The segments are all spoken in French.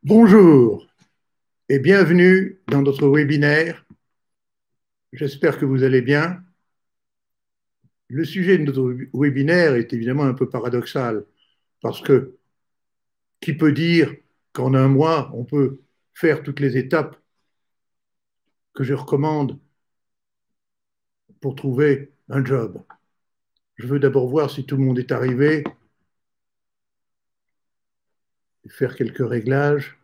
Bonjour et bienvenue dans notre webinaire. J'espère que vous allez bien. Le sujet de notre webinaire est évidemment un peu paradoxal parce que qui peut dire qu'en un mois, on peut faire toutes les étapes que je recommande pour trouver un job? Je veux d'abord voir si tout le monde est arrivé et faire quelques réglages.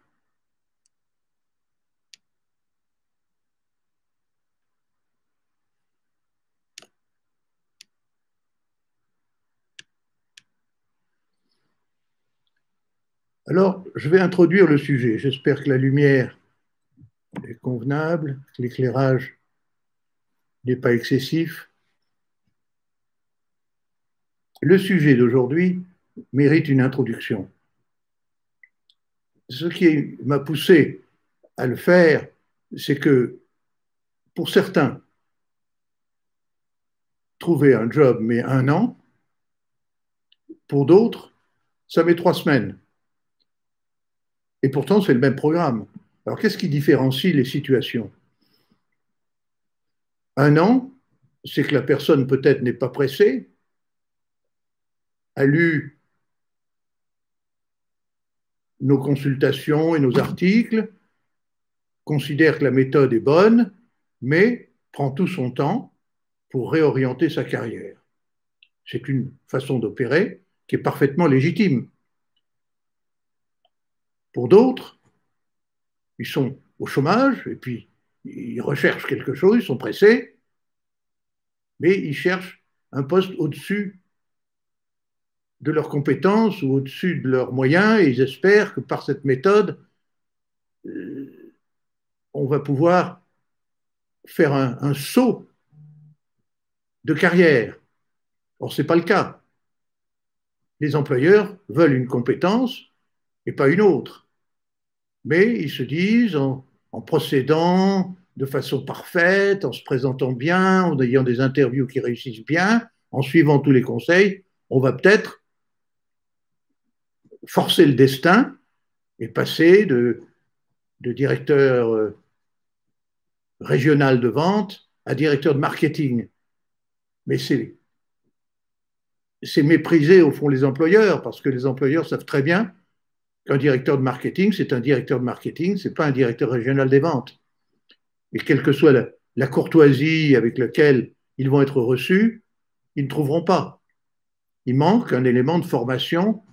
Alors, je vais introduire le sujet. J'espère que la lumière est convenable, que l'éclairage n'est pas excessif. Le sujet d'aujourd'hui mérite une introduction. Ce qui m'a poussé à le faire, c'est que pour certains, trouver un job met un an, pour d'autres, ça met 3 semaines. Et pourtant, c'est le même programme. Alors, qu'est-ce qui différencie les situations? Un an, c'est que la personne peut-être n'est pas pressée, a lu nos consultations et nos articles, considère que la méthode est bonne, mais prend tout son temps pour réorienter sa carrière. C'est une façon d'opérer qui est parfaitement légitime. Pour d'autres, ils sont au chômage et puis ils recherchent quelque chose, ils sont pressés, mais ils cherchent un poste au-dessus de leurs compétences ou au-dessus de leurs moyens et ils espèrent que par cette méthode, on va pouvoir faire un saut de carrière. Or, ce n'est pas le cas. Les employeurs veulent une compétence et pas une autre. Mais ils se disent, en procédant de façon parfaite, en se présentant bien, en ayant des interviews qui réussissent bien, en suivant tous les conseils, on va peut-être forcer le destin et passer de directeur régional de vente à directeur de marketing. Mais c'est mépriser au fond les employeurs, parce que les employeurs savent très bien qu'un directeur de marketing, c'est un directeur de marketing, c'est pas un directeur régional des ventes. Et quelle que soit la courtoisie avec laquelle ils vont être reçus, ils ne trouveront pas. Il manque un élément de formation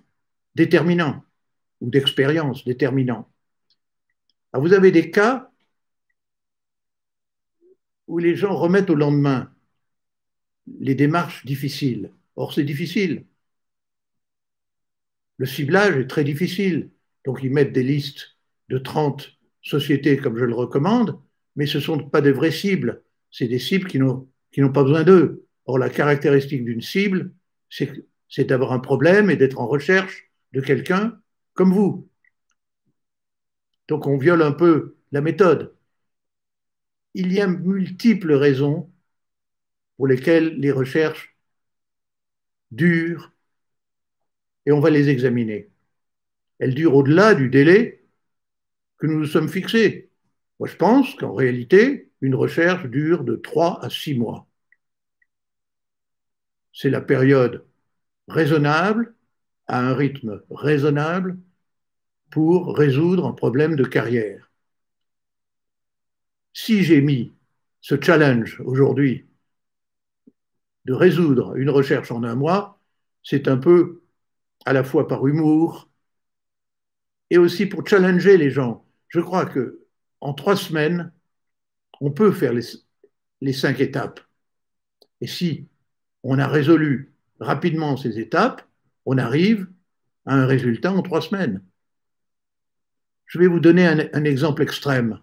déterminant ou d'expérience déterminant. Alors vous avez des cas où les gens remettent au lendemain les démarches difficiles. Or, c'est difficile. Le ciblage est très difficile. Donc, ils mettent des listes de 30 sociétés comme je le recommande, mais ce ne sont pas des vraies cibles. C'est des cibles qui n'ont pas besoin d'eux. Or, la caractéristique d'une cible, c'est d'avoir un problème et d'être en recherche de quelqu'un comme vous. Donc, on viole un peu la méthode. Il y a multiples raisons pour lesquelles les recherches durent et on va les examiner. Elles durent au-delà du délai que nous nous sommes fixés. Moi, je pense qu'en réalité, une recherche dure de 3 à 6 mois. C'est la période raisonnable, à un rythme raisonnable, pour résoudre un problème de carrière. Si j'ai mis ce challenge aujourd'hui de résoudre une recherche en un mois, c'est un peu à la fois par humour et aussi pour challenger les gens. Je crois que en 3 semaines, on peut faire les 5 étapes. Et si on a résolu rapidement ces étapes, on arrive à un résultat en 3 semaines. Je vais vous donner un exemple extrême.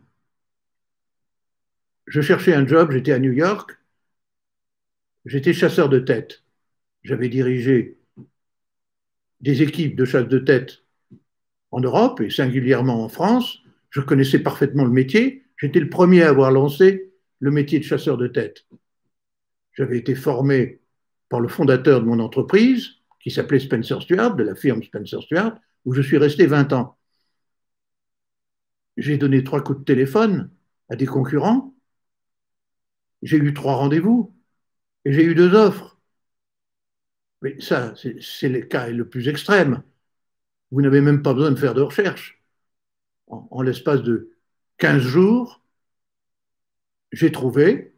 Je cherchais un job, j'étais à New York, j'étais chasseur de tête. J'avais dirigé des équipes de chasse de tête en Europe et singulièrement en France. Je connaissais parfaitement le métier. J'étais le premier à avoir lancé le métier de chasseur de tête. J'avais été formé par le fondateur de mon entreprise, qui s'appelait Spencer Stuart, de la firme Spencer Stuart, où je suis resté 20 ans. J'ai donné 3 coups de téléphone à des concurrents, j'ai eu 3 rendez-vous et j'ai eu 2 offres. Mais ça, c'est le cas le plus extrême. Vous n'avez même pas besoin de faire de recherche. En l'espace de 15 jours, j'ai trouvé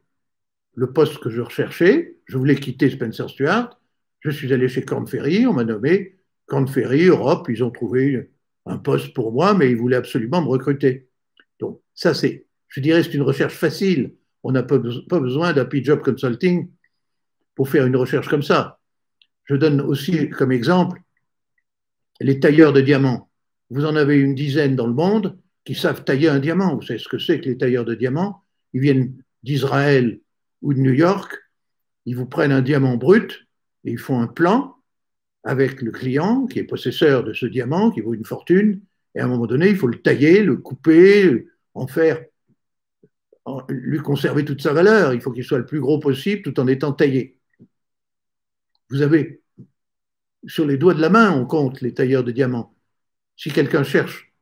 le poste que je recherchais. Je voulais quitter Spencer Stuart. Je suis allé chez Korn Ferry. On m'a nommé Korn Ferry Europe. Ils ont trouvé un poste pour moi, mais ils voulaient absolument me recruter. Donc, ça, je dirais, c'est une recherche facile. On n'a pas besoin d'Happy Job Consulting pour faire une recherche comme ça. Je donne aussi comme exemple les tailleurs de diamants. Vous en avez une dizaine dans le monde qui savent tailler un diamant. Vous savez ce que c'est que les tailleurs de diamants? Ils viennent d'Israël ou de New York, ils vous prennent un diamant brut et ils font un plan avec le client qui est possesseur de ce diamant qui vaut une fortune. Et à un moment donné, il faut le tailler, le couper, en faire, lui conserver toute sa valeur. Il faut qu'il soit le plus gros possible tout en étant taillé. Vous avez sur les doigts de la main, on compte les tailleurs de diamants. Si quelqu'un cherche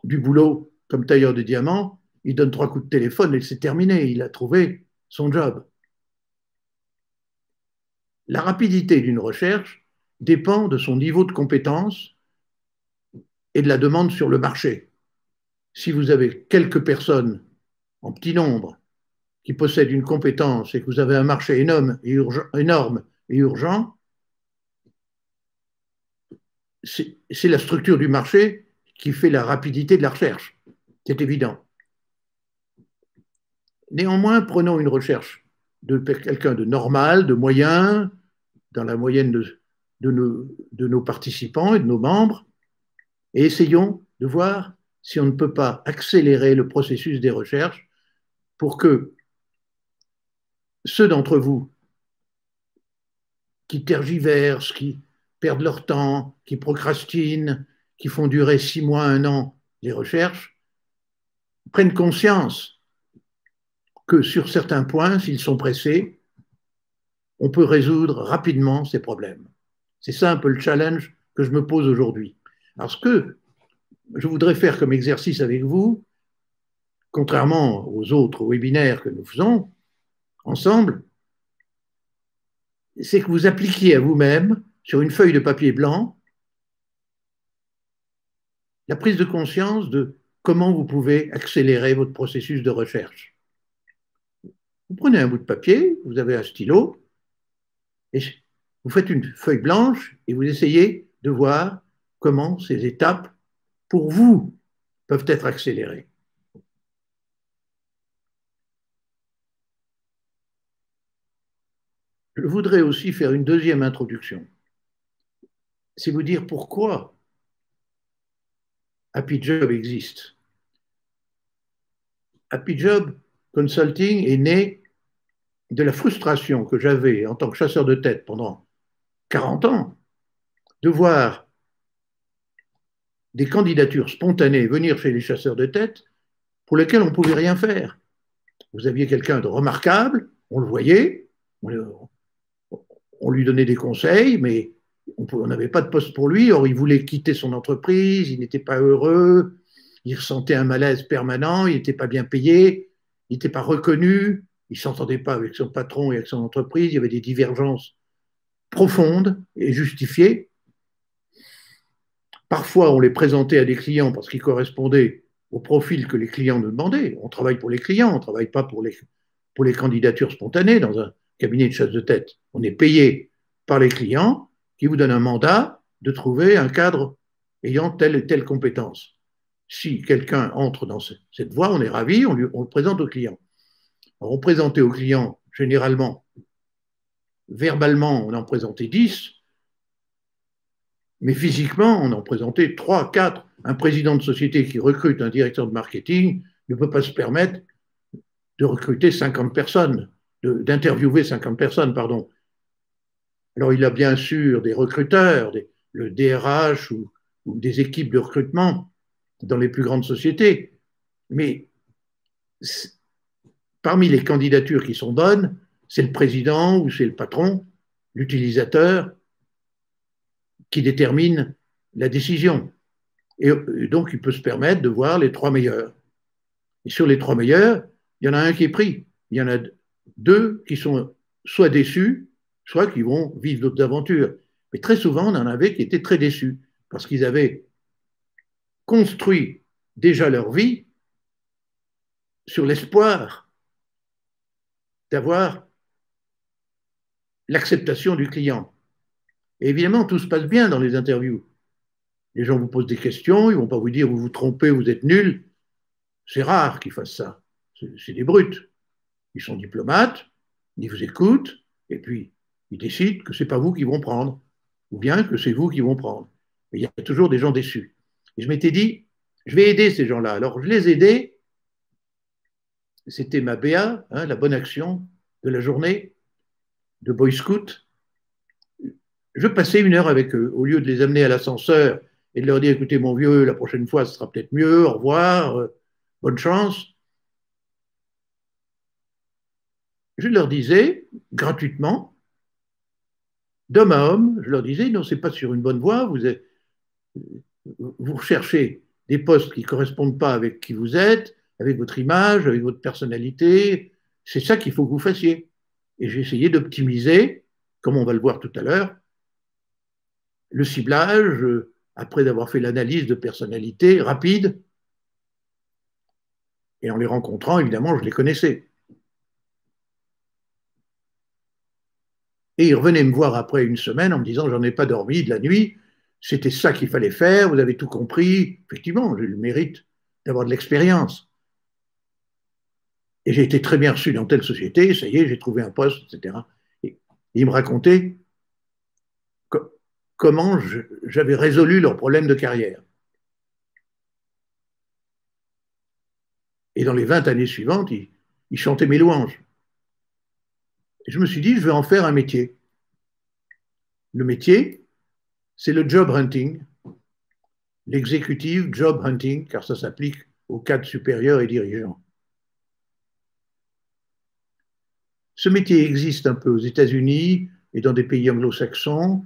du boulot comme tailleur de diamants, il donne 3 coups de téléphone et c'est terminé. Il a trouvé son job. La rapidité d'une recherche dépend de son niveau de compétence et de la demande sur le marché. Si vous avez quelques personnes en petit nombre qui possèdent une compétence et que vous avez un marché énorme et urgent, c'est la structure du marché qui fait la rapidité de la recherche. C'est évident. Néanmoins, prenons une recherche de quelqu'un de normal, de moyen, dans la moyenne de nos participants et de nos membres, et essayons de voir si on ne peut pas accélérer le processus des recherches pour que ceux d'entre vous qui tergiversent, qui perdent leur temps, qui procrastinent, qui font durer 6 mois, 1 an les recherches, prennent conscience que sur certains points, s'ils sont pressés, on peut résoudre rapidement ces problèmes. C'est ça un peu le challenge que je me pose aujourd'hui. Alors ce que je voudrais faire comme exercice avec vous, contrairement aux autres webinaires que nous faisons ensemble, c'est que vous appliquiez à vous-même, sur une feuille de papier blanc, la prise de conscience de comment vous pouvez accélérer votre processus de recherche. Vous prenez un bout de papier, vous avez un stylo, et vous faites une feuille blanche et vous essayez de voir comment ces étapes, pour vous, peuvent être accélérées. Je voudrais aussi faire une deuxième introduction. C'est vous dire pourquoi Happy Job existe. Happy Job Consulting est né de la frustration que j'avais en tant que chasseur de tête pendant 40 ans de voir des candidatures spontanées venir chez les chasseurs de tête pour lesquelles on ne pouvait rien faire. Vous aviez quelqu'un de remarquable, on le voyait, on lui donnait des conseils, mais on n'avait pas de poste pour lui. Or, il voulait quitter son entreprise, il n'était pas heureux, il ressentait un malaise permanent, il n'était pas bien payé, il n'était pas reconnu, il ne s'entendait pas avec son patron et avec son entreprise, il y avait des divergences profondes et justifiées. Parfois, on les présentait à des clients parce qu'ils correspondaient au profil que les clients nous demandaient. On travaille pour les clients, on ne travaille pas pour les candidatures spontanées dans un cabinet de chasse de tête. On est payé par les clients qui vous donnent un mandat de trouver un cadre ayant telle et telle compétence. Si quelqu'un entre dans cette voie, on est ravi, on le présente au client. Alors, on présentait au client généralement, verbalement, on en présentait 10, mais physiquement, on en présentait 3, 4. Un président de société qui recrute un directeur de marketing ne peut pas se permettre de recruter 50 personnes, d'interviewer 50 personnes, pardon. Alors, il a bien sûr des recruteurs, le DRH ou des équipes de recrutement dans les plus grandes sociétés, mais parmi les candidatures qui sont bonnes, c'est le président ou c'est le patron, l'utilisateur, qui détermine la décision. Et donc, il peut se permettre de voir les 3 meilleurs. Et sur les 3 meilleurs, il y en a un qui est pris. Il y en a 2 qui sont soit déçus, soit qui vont vivre d'autres aventures. Mais très souvent, on en avait qui étaient très déçus parce qu'ils avaient construit déjà leur vie sur l'espoir d'avoir l'acceptation du client. Et évidemment, tout se passe bien dans les interviews. Les gens vous posent des questions, ils ne vont pas vous dire vous vous trompez, vous êtes nul. C'est rare qu'ils fassent ça. C'est des brutes. Ils sont diplomates, ils vous écoutent, et puis ils décident que ce n'est pas vous qui vont prendre, ou bien que c'est vous qui vont prendre. Et il y a toujours des gens déçus. Et je m'étais dit, je vais aider ces gens-là. Alors je les aidais, c'était ma BA, hein, la bonne action de la journée de Boy Scout. Je passais 1 heure avec eux, au lieu de les amener à l'ascenseur et de leur dire, écoutez mon vieux, la prochaine fois, ce sera peut-être mieux, au revoir, bonne chance. Je leur disais, gratuitement, d'homme à homme, je leur disais, non, c'est pas sur une bonne voie, vous recherchez des postes qui ne correspondent pas avec qui vous êtes, avec votre image, avec votre personnalité, c'est ça qu'il faut que vous fassiez. Et j'ai essayé d'optimiser, comme on va le voir tout à l'heure, le ciblage, après avoir fait l'analyse de personnalité rapide, et en les rencontrant, évidemment, je les connaissais. Et ils revenaient me voir après 1 semaine en me disant, j'en ai pas dormi de la nuit, c'était ça qu'il fallait faire, vous avez tout compris. Effectivement, j'ai eu le mérite d'avoir de l'expérience. Et j'ai été très bien reçu dans telle société, ça y est, j'ai trouvé un poste, etc. Et ils me racontaient comment j'avais résolu leurs problèmes de carrière. Et dans les 20 années suivantes, ils chantaient mes louanges. Et je me suis dit, je vais en faire un métier. Le métier, c'est le job hunting, l'executive job hunting, car ça s'applique aux cadres supérieurs et dirigeants. Ce métier existe un peu aux États-Unis et dans des pays anglo-saxons.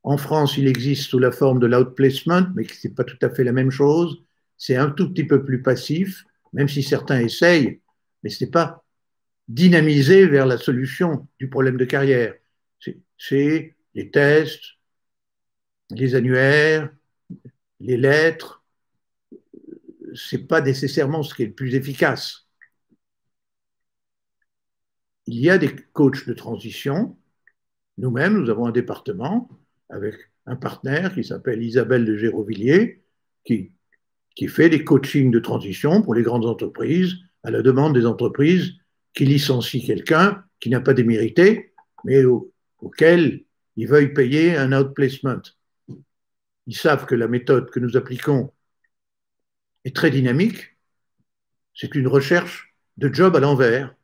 En France, il existe sous la forme de l'outplacement, mais ce n'est pas tout à fait la même chose. C'est un tout petit peu plus passif, même si certains essayent, mais ce n'est pas dynamisé vers la solution du problème de carrière. C'est les tests, les annuaires, les lettres. Ce n'est pas nécessairement ce qui est le plus efficace. Il y a des coachs de transition. Nous-mêmes, nous avons un département avec un partenaire qui s'appelle Isabelle de Gérovilliers, qui fait des coachings de transition pour les grandes entreprises, à la demande des entreprises qui licencient quelqu'un qui n'a pas démérité, mais auquel ils veuillent payer un outplacement. Ils savent que la méthode que nous appliquons est très dynamique. C'est une recherche de job à l'envers.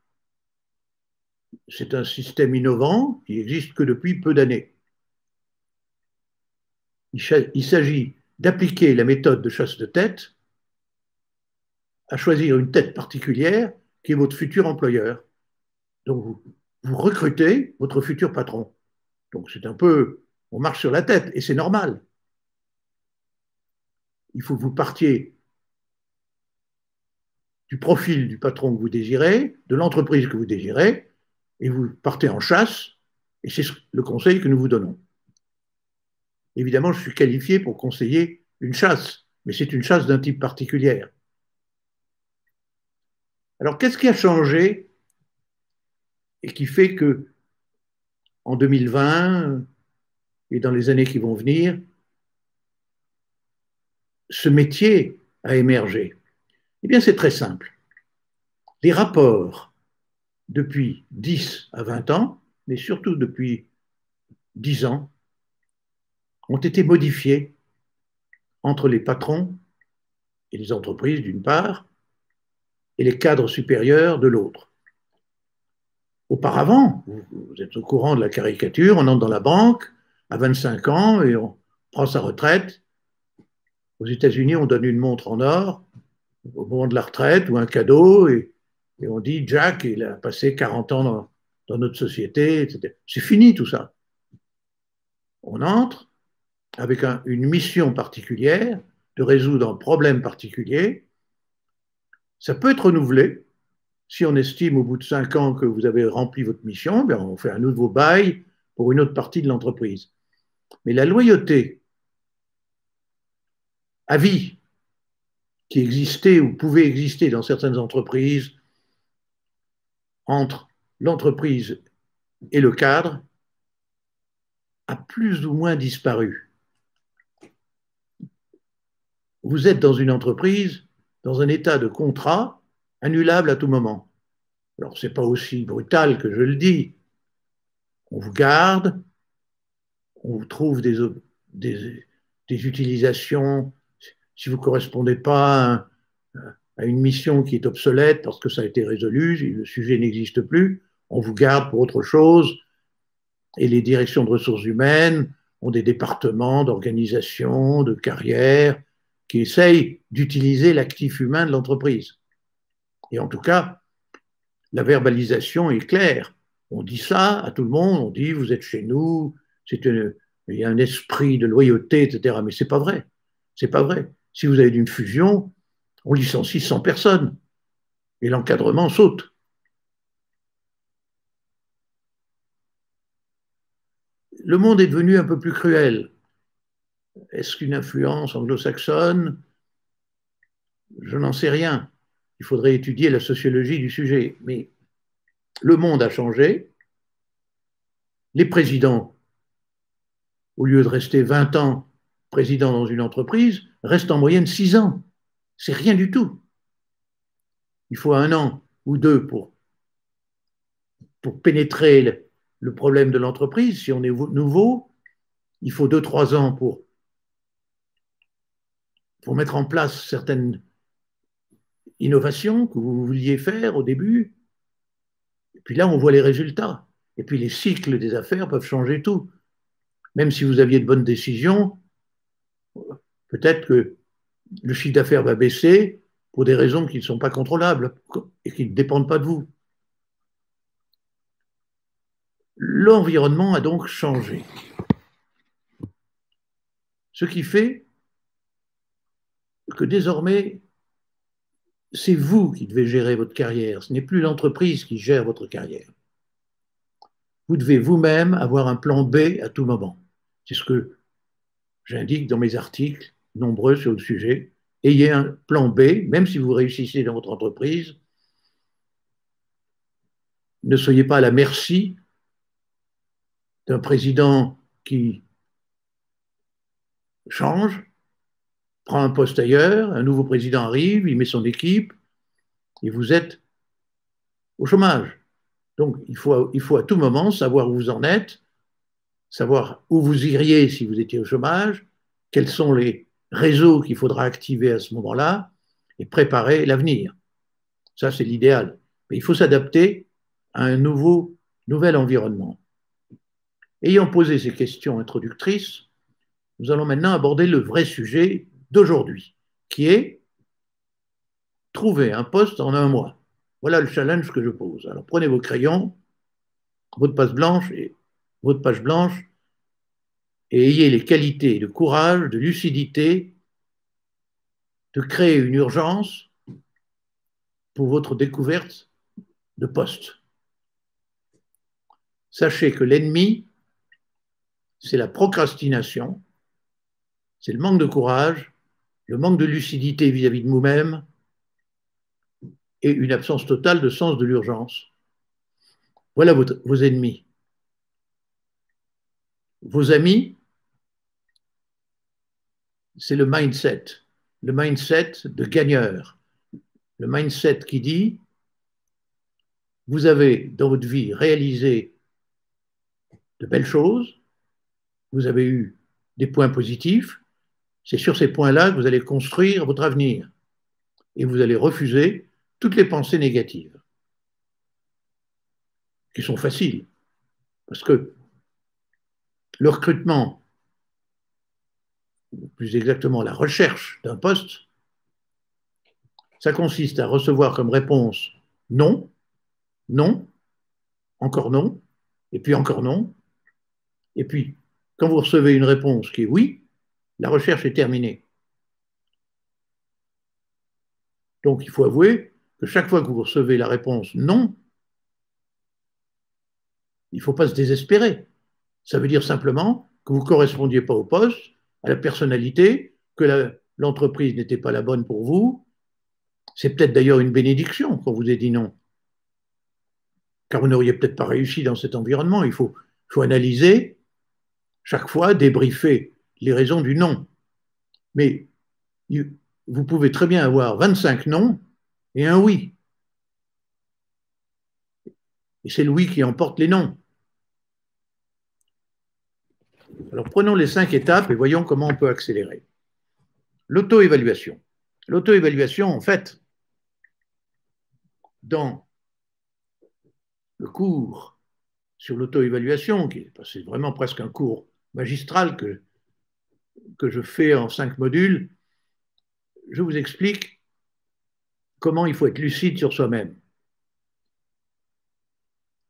C'est un système innovant qui n'existe que depuis peu d'années. Il s'agit d'appliquer la méthode de chasse de tête à choisir une tête particulière qui est votre futur employeur. Donc, vous recrutez votre futur patron. Donc, c'est un peu, on marche sur la tête et c'est normal. Il faut que vous partiez du profil du patron que vous désirez, de l'entreprise que vous désirez, et vous partez en chasse, et c'est le conseil que nous vous donnons. Évidemment, je suis qualifié pour conseiller une chasse, mais c'est une chasse d'un type particulier. Alors, qu'est-ce qui a changé et qui fait que en 2020 et dans les années qui vont venir, ce métier a émergé? Eh bien, c'est très simple. Les rapports depuis 10 à 20 ans, mais surtout depuis 10 ans, ont été modifiés entre les patrons et les entreprises d'une part, et les cadres supérieurs de l'autre. Auparavant, vous êtes au courant de la caricature, on entre dans la banque à 25 ans et on prend sa retraite. Aux États-Unis, on donne une montre en or au moment de la retraite ou un cadeau et on dit Jack, il a passé 40 ans dans notre société, etc. C'est fini tout ça. On entre avec une mission particulière, de résoudre un problème particulier. Ça peut être renouvelé. Si on estime au bout de 5 ans que vous avez rempli votre mission, bien on fait un nouveau bail pour une autre partie de l'entreprise. Mais la loyauté à vie qui existait ou pouvait exister dans certaines entreprises entre l'entreprise et le cadre a plus ou moins disparu. Vous êtes dans une entreprise, dans un état de contrat annulable à tout moment. Alors, ce n'est pas aussi brutal que je le dis. On vous garde, on vous trouve des utilisations. Si vous ne correspondez pas à une mission qui est obsolète parce que ça a été résolu, le sujet n'existe plus, on vous garde pour autre chose. Et les directions de ressources humaines ont des départements d'organisation, de carrière, qui essayent d'utiliser l'actif humain de l'entreprise. Et en tout cas, la verbalisation est claire. On dit ça à tout le monde, on dit vous êtes chez nous, il y a un esprit de loyauté, etc. Mais c'est pas vrai. C'est pas vrai. Si vous avez une fusion, on licencie 100 personnes et l'encadrement saute. Le monde est devenu un peu plus cruel. Est-ce qu'une influence anglo-saxonne? Je n'en sais rien. Il faudrait étudier la sociologie du sujet. Mais le monde a changé. Les présidents, au lieu de rester 20 ans président dans une entreprise, restent en moyenne 6 ans. C'est rien du tout. Il faut 1 an ou 2 pour pénétrer le problème de l'entreprise. Si on est nouveau, il faut 2-3 ans pour mettre en place certaines innovations que vous vouliez faire au début. Et puis là, on voit les résultats. Et puis les cycles des affaires peuvent changer tout. Même si vous aviez de bonnes décisions, peut-être que le chiffre d'affaires va baisser pour des raisons qui ne sont pas contrôlables et qui ne dépendent pas de vous. L'environnement a donc changé. Ce qui fait que désormais, c'est vous qui devez gérer votre carrière. Ce n'est plus l'entreprise qui gère votre carrière. Vous devez vous-même avoir un plan B à tout moment. C'est ce que j'indique dans mes articles nombreux sur le sujet. Ayez un plan B, même si vous réussissez dans votre entreprise. Ne soyez pas à la merci d'un président qui change, prend un poste ailleurs, un nouveau président arrive, il met son équipe, et vous êtes au chômage. Donc, il faut à tout moment savoir où vous en êtes, savoir où vous iriez si vous étiez au chômage, quels sont les réseaux qu'il faudra activer à ce moment-là, et préparer l'avenir. Ça, c'est l'idéal. Mais il faut s'adapter à un nouvel environnement. Ayant posé ces questions introductrices, nous allons maintenant aborder le vrai sujet d'aujourd'hui, qui est trouver un poste en 1 mois. Voilà le challenge que je pose. Alors prenez vos crayons, votre page blanche, et ayez les qualités de courage, de lucidité, de créer une urgence pour votre découverte de poste. Sachez que l'ennemi, c'est la procrastination, c'est le manque de courage, le manque de lucidité vis-à-vis de nous-mêmes et une absence totale de sens de l'urgence. Voilà vos ennemis. Vos amis, c'est le mindset de gagneur, le mindset qui dit vous avez dans votre vie réalisé de belles choses, vous avez eu des points positifs, c'est sur ces points-là que vous allez construire votre avenir et vous allez refuser toutes les pensées négatives qui sont faciles parce que le recrutement, ou plus exactement la recherche d'un poste, ça consiste à recevoir comme réponse non, non, encore non, et puis encore non. Et puis, quand vous recevez une réponse qui est oui, la recherche est terminée. Donc il faut avouer que chaque fois que vous recevez la réponse non, il ne faut pas se désespérer. Ça veut dire simplement que vous ne correspondiez pas au poste, à la personnalité, que l'entreprise n'était pas la bonne pour vous. C'est peut-être d'ailleurs une bénédiction qu'on vous ait dit non, car vous n'auriez peut-être pas réussi dans cet environnement. Il faut analyser chaque fois, débriefer les raisons du non. Mais vous pouvez très bien avoir 25 non et un oui. Et c'est le oui qui emporte les non. Alors prenons les 5 étapes et voyons comment on peut accélérer. L'auto-évaluation. L'auto-évaluation, en fait, dans le cours sur l'auto-évaluation, c'est vraiment presque un cours magistral que je fais en 5 modules, je vous explique comment il faut être lucide sur soi-même.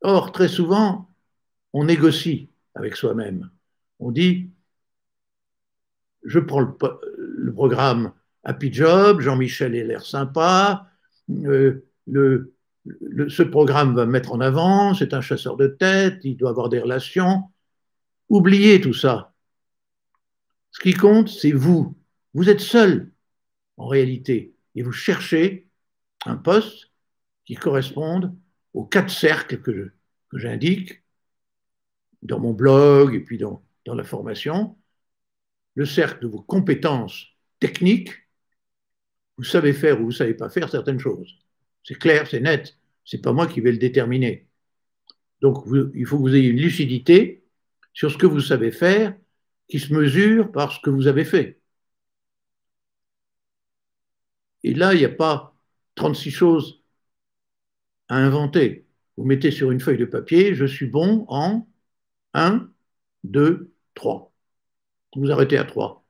Or, très souvent, on négocie avec soi-même. On dit, je prends le programme Happy Job, Jean-Michel a l'air sympa, ce programme va me mettre en avant, c'est un chasseur de tête, il doit avoir des relations. Oubliez tout ça. Ce qui compte, c'est vous. Vous êtes seul, en réalité, et vous cherchez un poste qui corresponde aux 4 cercles que j'indique dans mon blog et puis dans la formation. Le cercle de vos compétences techniques, vous savez faire ou vous ne savez pas faire certaines choses. C'est clair, c'est net, ce n'est pas moi qui vais le déterminer. Donc il faut que vous ayez une lucidité sur ce que vous savez faire qui se mesure par ce que vous avez fait. Et là, il n'y a pas 36 choses à inventer. Vous mettez sur une feuille de papier, je suis bon en 1, 2, 3. Vous arrêtez à 3.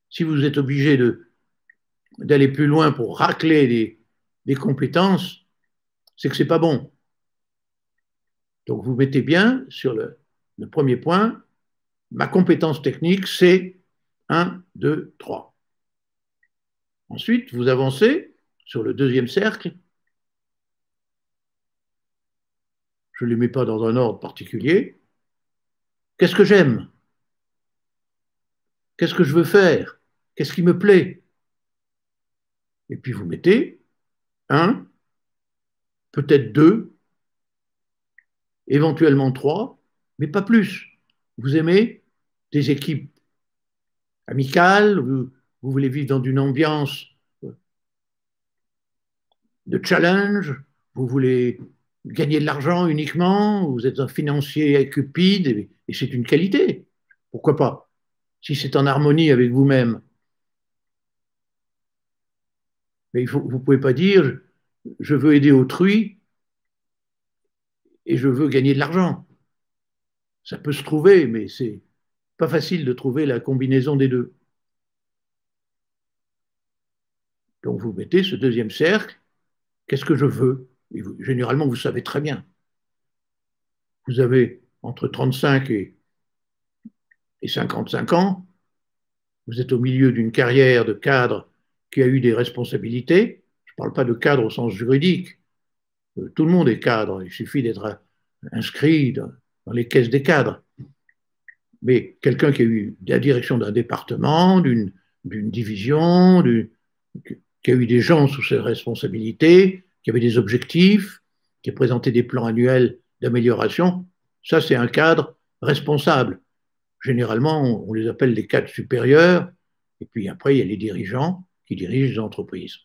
Si vous êtes obligé d'aller plus loin pour racler des compétences, c'est que ce n'est pas bon. Donc vous mettez bien sur le premier point, ma compétence technique, c'est 1, 2, 3. Ensuite, vous avancez sur le deuxième cercle. Je ne les mets pas dans un ordre particulier. Qu'est-ce que j'aime? Qu'est-ce que je veux faire? Qu'est-ce qui me plaît? Et puis vous mettez 1, peut-être 2, éventuellement 3, mais pas plus. Vous aimez des équipes amicales, vous voulez vivre dans une ambiance de challenge, vous voulez gagner de l'argent uniquement, vous êtes un financier cupide, et c'est une qualité. Pourquoi pas? Si c'est en harmonie avec vous-même. Mais vous ne pouvez pas dire je veux aider autrui et je veux gagner de l'argent. Ça peut se trouver, mais c'est pas facile de trouver la combinaison des deux. Donc vous mettez ce deuxième cercle, qu'est-ce que je veux? Et généralement, vous savez très bien. Vous avez entre 35 et 55 ans, vous êtes au milieu d'une carrière de cadre qui a eu des responsabilités. Je ne parle pas de cadre au sens juridique. Tout le monde est cadre. Il suffit d'être inscrit dans les caisses des cadres. Mais quelqu'un qui a eu la direction d'un département, d'une division, qui a eu des gens sous ses responsabilités, qui avait des objectifs, qui a présenté des plans annuels d'amélioration, ça c'est un cadre responsable. Généralement, on les appelle les cadres supérieurs, et puis après, il y a les dirigeants qui dirigent les entreprises.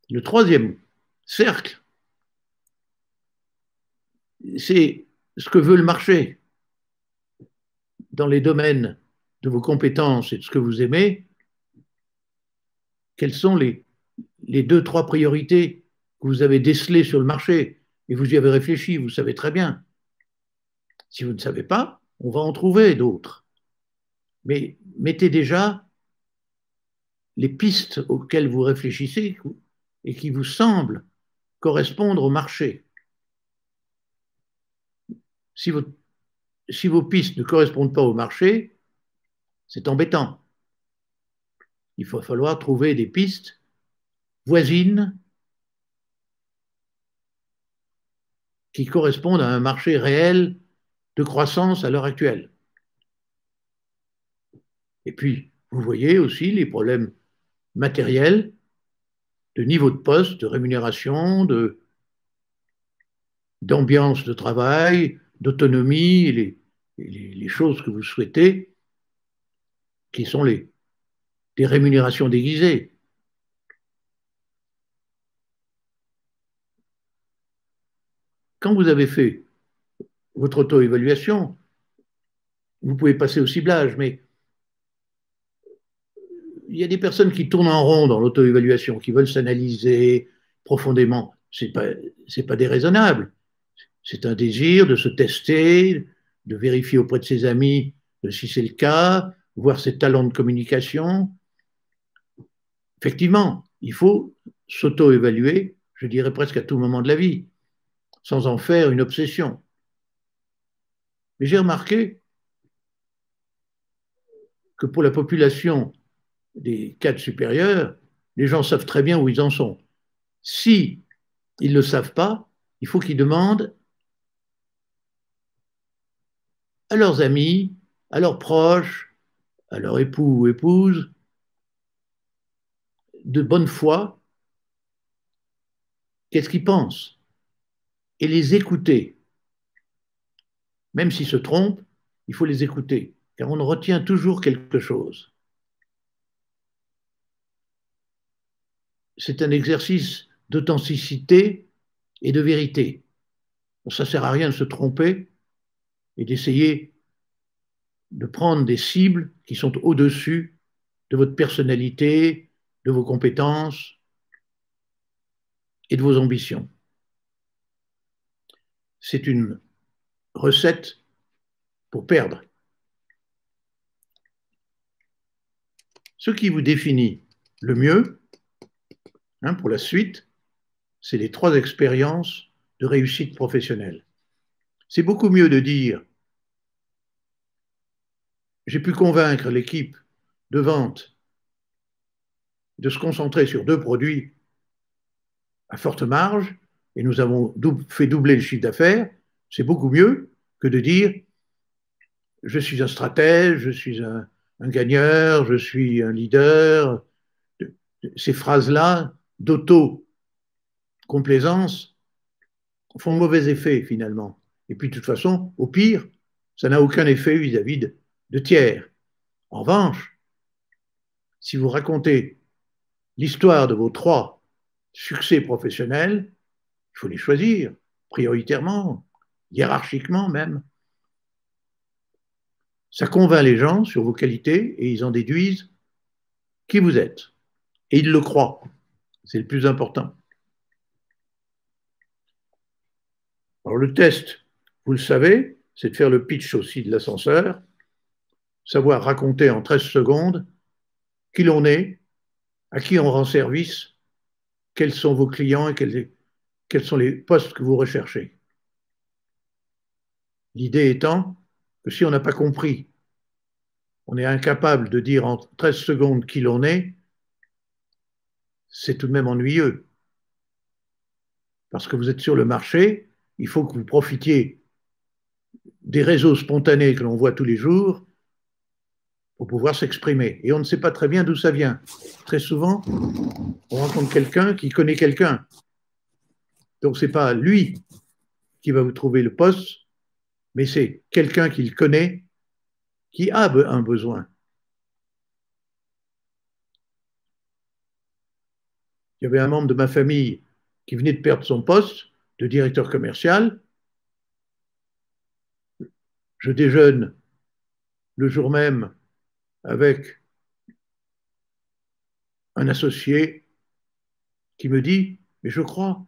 Le troisième cercle, c'est ce que veut le marché. Dans les domaines de vos compétences et de ce que vous aimez, quelles sont les 2-3 priorités que vous avez décelées sur le marché et vous y avez réfléchi, vous savez très bien. Si vous ne savez pas, on va en trouver d'autres. Mais mettez déjà les pistes auxquelles vous réfléchissez et qui vous semblent correspondre au marché. Si vos pistes ne correspondent pas au marché, c'est embêtant. Il va falloir trouver des pistes voisines qui correspondent à un marché réel de croissance à l'heure actuelle. Et puis, vous voyez aussi les problèmes matériels, de niveau de poste, de rémunération, d'ambiance de travail, d'autonomie, les choses que vous souhaitez, qui sont des rémunérations déguisées. Quand vous avez fait votre auto-évaluation, vous pouvez passer au ciblage, mais il y a des personnes qui tournent en rond dans l'auto-évaluation, qui veulent s'analyser profondément. C'est pas déraisonnable. C'est un désir de se tester, de vérifier auprès de ses amis si c'est le cas, voir ses talents de communication. Effectivement, il faut s'auto-évaluer, je dirais presque à tout moment de la vie, sans en faire une obsession. Mais j'ai remarqué que pour la population des cadres supérieurs, les gens savent très bien où ils en sont. Si ils ne le savent pas, il faut qu'ils demandent à leurs amis, à leurs proches, à leur époux ou épouse, de bonne foi, qu'est-ce qu'ils pensent, et les écouter. Même s'ils se trompent, il faut les écouter, car on retient toujours quelque chose. C'est un exercice d'authenticité et de vérité. Ça ne sert à rien de se tromper et d'essayer de prendre des cibles qui sont au-dessus de votre personnalité, de vos compétences et de vos ambitions. C'est une recette pour perdre. Ce qui vous définit le mieux, pour la suite, c'est les 3 expériences de réussite professionnelle. C'est beaucoup mieux de dire j'ai pu convaincre l'équipe de vente de se concentrer sur 2 produits à forte marge et nous avons fait doubler le chiffre d'affaires. C'est beaucoup mieux que de dire je suis un stratège, je suis un gagneur, je suis un leader. Ces phrases-là d'auto-complaisance font mauvais effet finalement. Et puis de toute façon, au pire, ça n'a aucun effet vis-à-vis de tiers. En revanche, si vous racontez l'histoire de vos 3 succès professionnels, il faut les choisir prioritairement, hiérarchiquement même. Ça convainc les gens sur vos qualités et ils en déduisent qui vous êtes. Et ils le croient. C'est le plus important. Alors le test, vous le savez, c'est de faire le pitch aussi de l'ascenseur, savoir raconter en 13 secondes qui l'on est, à qui on rend service, quels sont vos clients et quels sont les postes que vous recherchez. L'idée étant que si on n'a pas compris, on est incapable de dire en 13 secondes qui l'on est, c'est tout de même ennuyeux. Parce que vous êtes sur le marché, il faut que vous profitiez des réseaux spontanés que l'on voit tous les jours pour pouvoir s'exprimer. Et on ne sait pas très bien d'où ça vient. Très souvent, on rencontre quelqu'un qui connaît quelqu'un. Donc, ce n'est pas lui qui va vous trouver le poste, mais c'est quelqu'un qu'il connaît qui a un besoin. Il y avait un membre de ma famille qui venait de perdre son poste de directeur commercial. Je déjeune le jour même avec un associé qui me dit « Mais je crois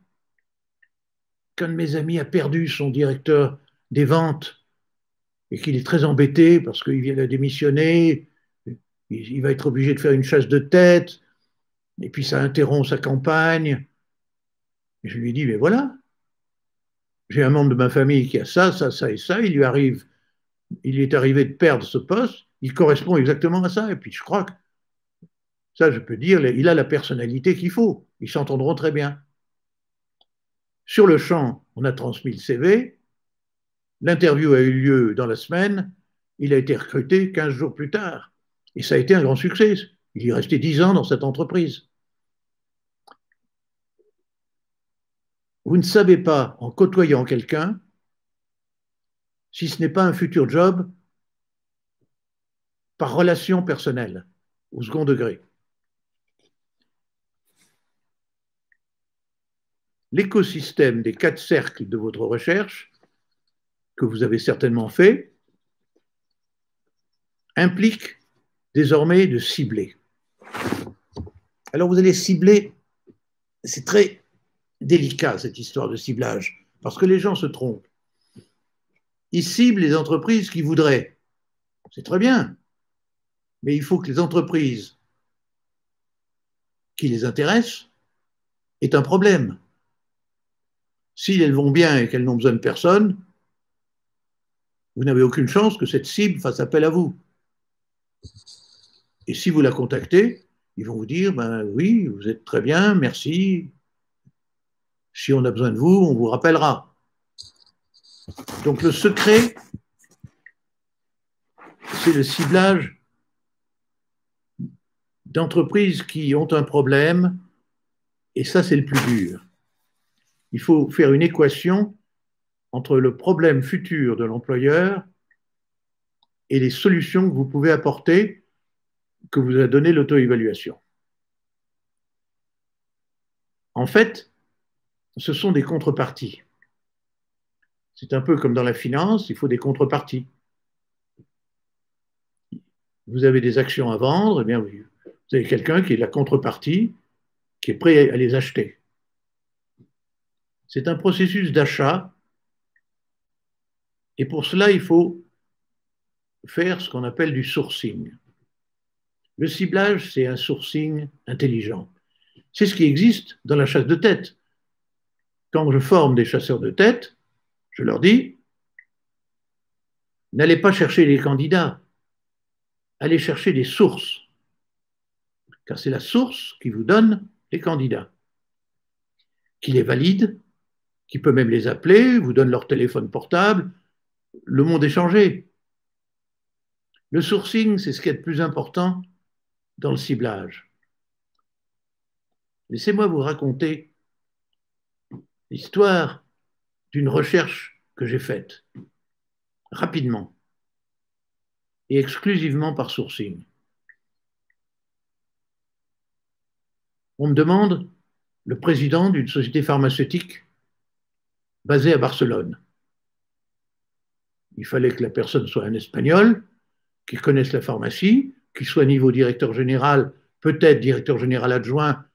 qu'un de mes amis a perdu son directeur des ventes et qu'il est très embêté parce qu'il vient de démissionner, il va être obligé de faire une chasse de tête, et puis ça interrompt sa campagne. » Et je lui dis « Mais voilà, j'ai un membre de ma famille qui a ça, ça, ça et ça, il est arrivé de perdre ce poste, il correspond exactement à ça, et puis je crois que Ça, je peux dire, il a la personnalité qu'il faut. Ils s'entendront très bien. Sur le champ, on a transmis le CV. L'interview a eu lieu dans la semaine. Il a été recruté 15 jours plus tard. Et ça a été un grand succès. Il y est resté 10 ans dans cette entreprise. Vous ne savez pas, en côtoyant quelqu'un, si ce n'est pas un futur job par relation personnelle, au second degré. L'écosystème des 4 cercles de votre recherche, que vous avez certainement fait, implique désormais de cibler. Alors vous allez cibler, c'est très délicat cette histoire de ciblage, parce que les gens se trompent. Ils ciblent les entreprises qui voudraient. C'est très bien, mais il faut que les entreprises qui les intéressent aient un problème. Si elles vont bien et qu'elles n'ont besoin de personne, vous n'avez aucune chance que cette cible fasse appel à vous. Et si vous la contactez, ils vont vous dire, ben oui, vous êtes très bien, merci. Si on a besoin de vous, on vous rappellera. Donc le secret, c'est le ciblage d'entreprises qui ont un problème, et ça c'est le plus dur. Il faut faire une équation entre le problème futur de l'employeur et les solutions que vous pouvez apporter, que vous a donné l'auto-évaluation. En fait, ce sont des contreparties. C'est un peu comme dans la finance, il faut des contreparties. Vous avez des actions à vendre, eh bien, vous avez quelqu'un qui est la contrepartie, qui est prêt à les acheter. C'est un processus d'achat, et pour cela, il faut faire ce qu'on appelle du sourcing. Le ciblage, c'est un sourcing intelligent. C'est ce qui existe dans la chasse de tête. Quand je forme des chasseurs de tête, je leur dis, n'allez pas chercher les candidats, allez chercher des sources, car c'est la source qui vous donne les candidats, qui les valide, qui peut même les appeler, vous donne leur téléphone portable. Le monde est changé. Le sourcing, c'est ce qui est le plus important dans le ciblage. Laissez-moi vous raconter l'histoire d'une recherche que j'ai faite rapidement et exclusivement par sourcing. On me demande le président d'une société pharmaceutique basée à Barcelone. Il fallait que la personne soit un Espagnol, qui connaisse la pharmacie, qui soit niveau directeur général, peut-être directeur général adjoint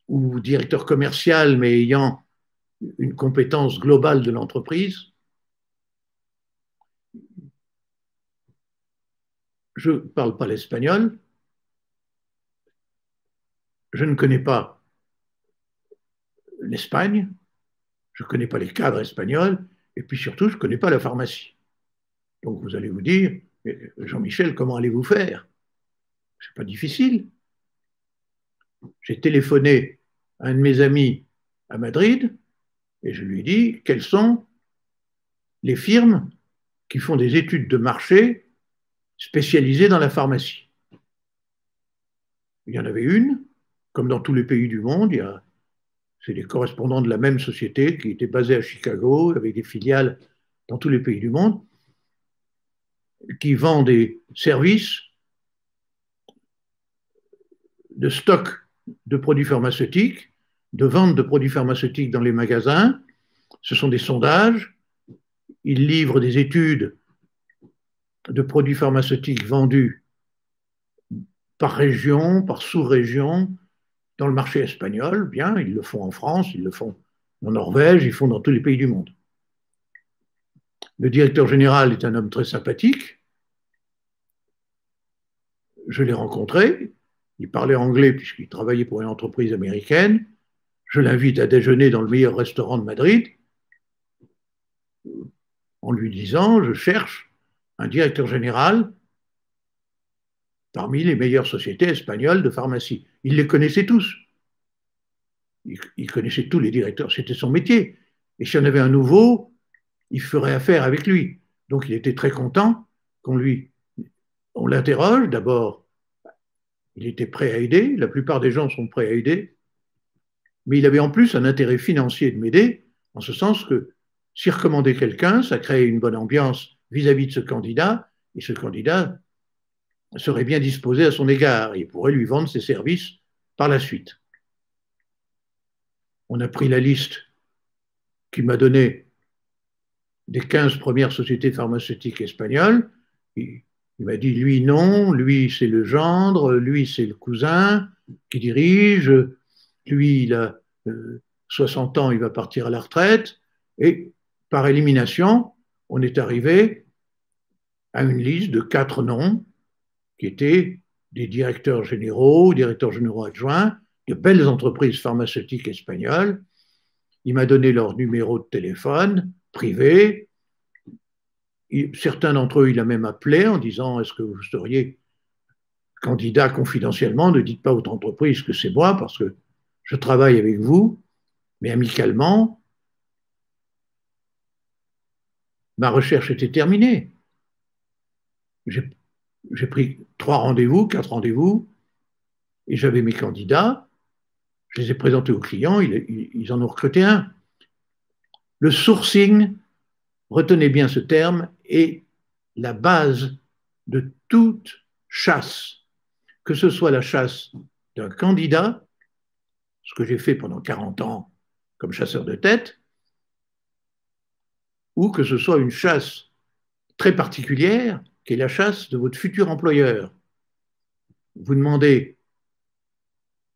ou directeur commercial, mais ayant une compétence globale de l'entreprise. Je ne parle pas l'espagnol, je ne connais pas l'Espagne, je ne connais pas les cadres espagnols, et puis surtout, je ne connais pas la pharmacie. Donc vous allez vous dire, Jean-Michel, comment allez-vous faire? C'est pas difficile. J'ai téléphoné à un de mes amis à Madrid et je lui ai dit quelles sont les firmes qui font des études de marché spécialisées dans la pharmacie. Il y en avait une, comme dans tous les pays du monde, c'est des correspondants de la même société qui étaient basés à Chicago, avec des filiales dans tous les pays du monde, qui vend des services de stock de produits pharmaceutiques, de vente de produits pharmaceutiques dans les magasins. Ce sont des sondages. Ils livrent des études de produits pharmaceutiques vendus par région, par sous-région, dans le marché espagnol. Bien, ils le font en France, ils le font en Norvège, ils le font dans tous les pays du monde. Le directeur général est un homme très sympathique. Je l'ai rencontré. Il parlait anglais puisqu'il travaillait pour une entreprise américaine. Je l'invite à déjeuner dans le meilleur restaurant de Madrid en lui disant, je cherche un directeur général parmi les meilleures sociétés espagnoles de pharmacie. Il les connaissait tous. Il connaissait tous les directeurs, c'était son métier. Et s'il y en avait un nouveau, il ferait affaire avec lui. Donc il était très content on l'interroge d'abord. Il était prêt à aider, la plupart des gens sont prêts à aider, mais il avait en plus un intérêt financier de m'aider, en ce sens que s'il recommandait quelqu'un, ça créait une bonne ambiance vis-à-vis de ce candidat, et ce candidat serait bien disposé à son égard, et pourrait lui vendre ses services par la suite. On a pris la liste qu'il m'a donnée des 15 premières sociétés pharmaceutiques espagnoles. Il m'a dit, lui non, lui c'est le gendre, lui c'est le cousin qui dirige, lui il a 60 ans, il va partir à la retraite. Et par élimination, on est arrivé à une liste de 4 noms qui étaient des directeurs généraux adjoints de belles entreprises pharmaceutiques espagnoles. Il m'a donné leur numéro de téléphone privé. Certains d'entre eux, il a même appelé en disant, est-ce que vous seriez candidat confidentiellement? Ne dites pas à votre entreprise que c'est moi parce que je travaille avec vous, mais amicalement, ma recherche était terminée. J'ai pris 3 rendez-vous, 4 rendez-vous, et j'avais mes candidats. Je les ai présentés aux clients, ils en ont recruté un. Le sourcing, retenez bien ce terme, est la base de toute chasse, que ce soit la chasse d'un candidat, ce que j'ai fait pendant 40 ans comme chasseur de tête, ou que ce soit une chasse très particulière, qui est la chasse de votre futur employeur. Vous demandez,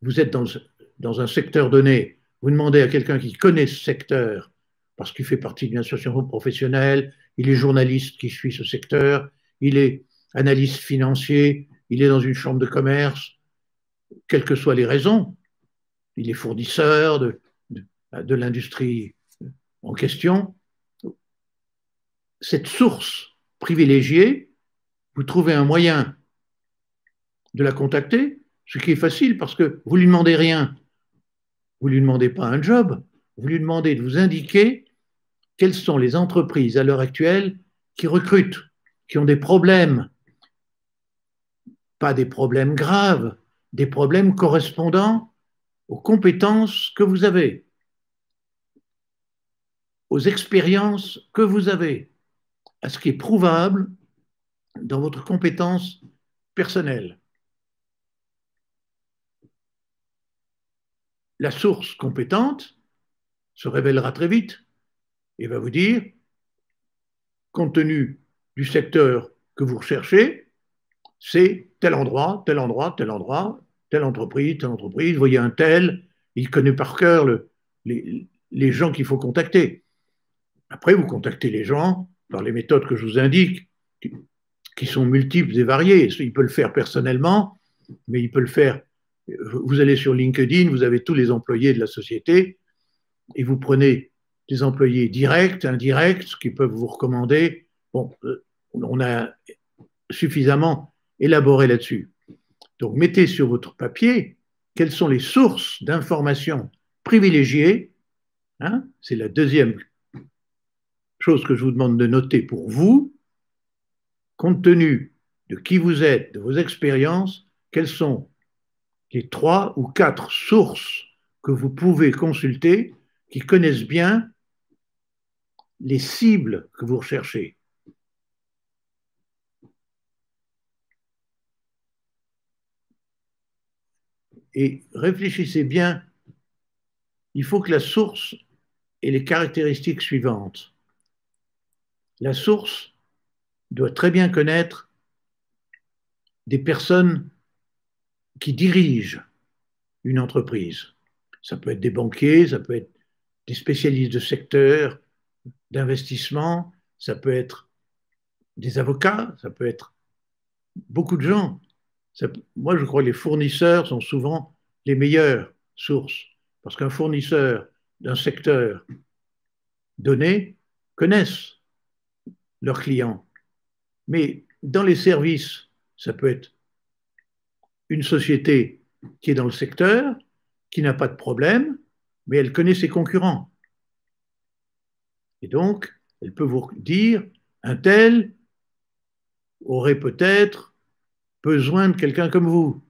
vous êtes dans un secteur donné, vous demandez à quelqu'un qui connaît ce secteur, parce qu'il fait partie d'une association professionnelle, il est journaliste qui suit ce secteur, il est analyste financier, il est dans une chambre de commerce, quelles que soient les raisons, il est fournisseur de l'industrie en question. Cette source privilégiée, vous trouvez un moyen de la contacter, ce qui est facile parce que vous ne lui demandez rien. Vous ne lui demandez pas un job, vous lui demandez de vous indiquer quelles sont les entreprises à l'heure actuelle qui recrutent, qui ont des problèmes, pas des problèmes graves, des problèmes correspondant aux compétences que vous avez, aux expériences que vous avez, à ce qui est prouvable dans votre compétence personnelle. La source compétente se révélera très vite et va vous dire, compte tenu du secteur que vous recherchez, c'est tel endroit, tel endroit, tel endroit, telle entreprise, telle entreprise. Vous voyez un tel, il connaît par cœur les gens qu'il faut contacter. Après, vous contactez les gens par les méthodes que je vous indique, qui sont multiples et variées. Il peut le faire personnellement, mais il peut le faire. Vous allez sur LinkedIn, vous avez tous les employés de la société et vous prenez des employés directs, indirects, qui peuvent vous recommander. Bon, on a suffisamment élaboré là-dessus. Donc, mettez sur votre papier quelles sont les sources d'informations privilégiées. Hein, c'est la deuxième chose que je vous demande de noter pour vous. Compte tenu de qui vous êtes, de vos expériences, quelles sont les 3 ou 4 sources que vous pouvez consulter qui connaissent bien les cibles que vous recherchez. Et réfléchissez bien, il faut que la source ait les caractéristiques suivantes. La source doit très bien connaître des personnes qui dirigent une entreprise. Ça peut être des banquiers, ça peut être des spécialistes de secteur, d'investissement, ça peut être des avocats, ça peut être beaucoup de gens. Moi, je crois que les fournisseurs sont souvent les meilleures sources, parce qu'un fournisseur d'un secteur donné connaissent leurs clients. Mais dans les services, ça peut être une société qui est dans le secteur, qui n'a pas de problème, mais elle connaît ses concurrents. Et donc, elle peut vous dire, un tel aurait peut-être besoin de quelqu'un comme vous.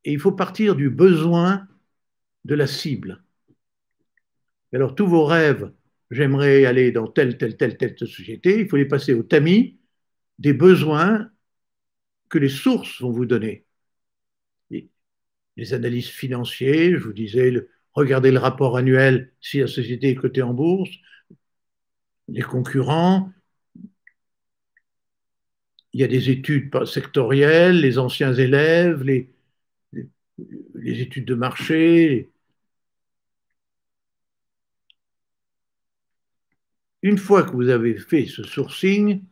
Et il faut partir du besoin de la cible. Alors, tous vos rêves, j'aimerais aller dans telle société, il faut les passer au tamis des besoins que les sources vont vous donner. Les analyses financières, je vous disais, regardez le rapport annuel si la société est cotée en bourse, les concurrents, il y a des études sectorielles, les anciens élèves, les études de marché. Une fois que vous avez fait ce sourcing,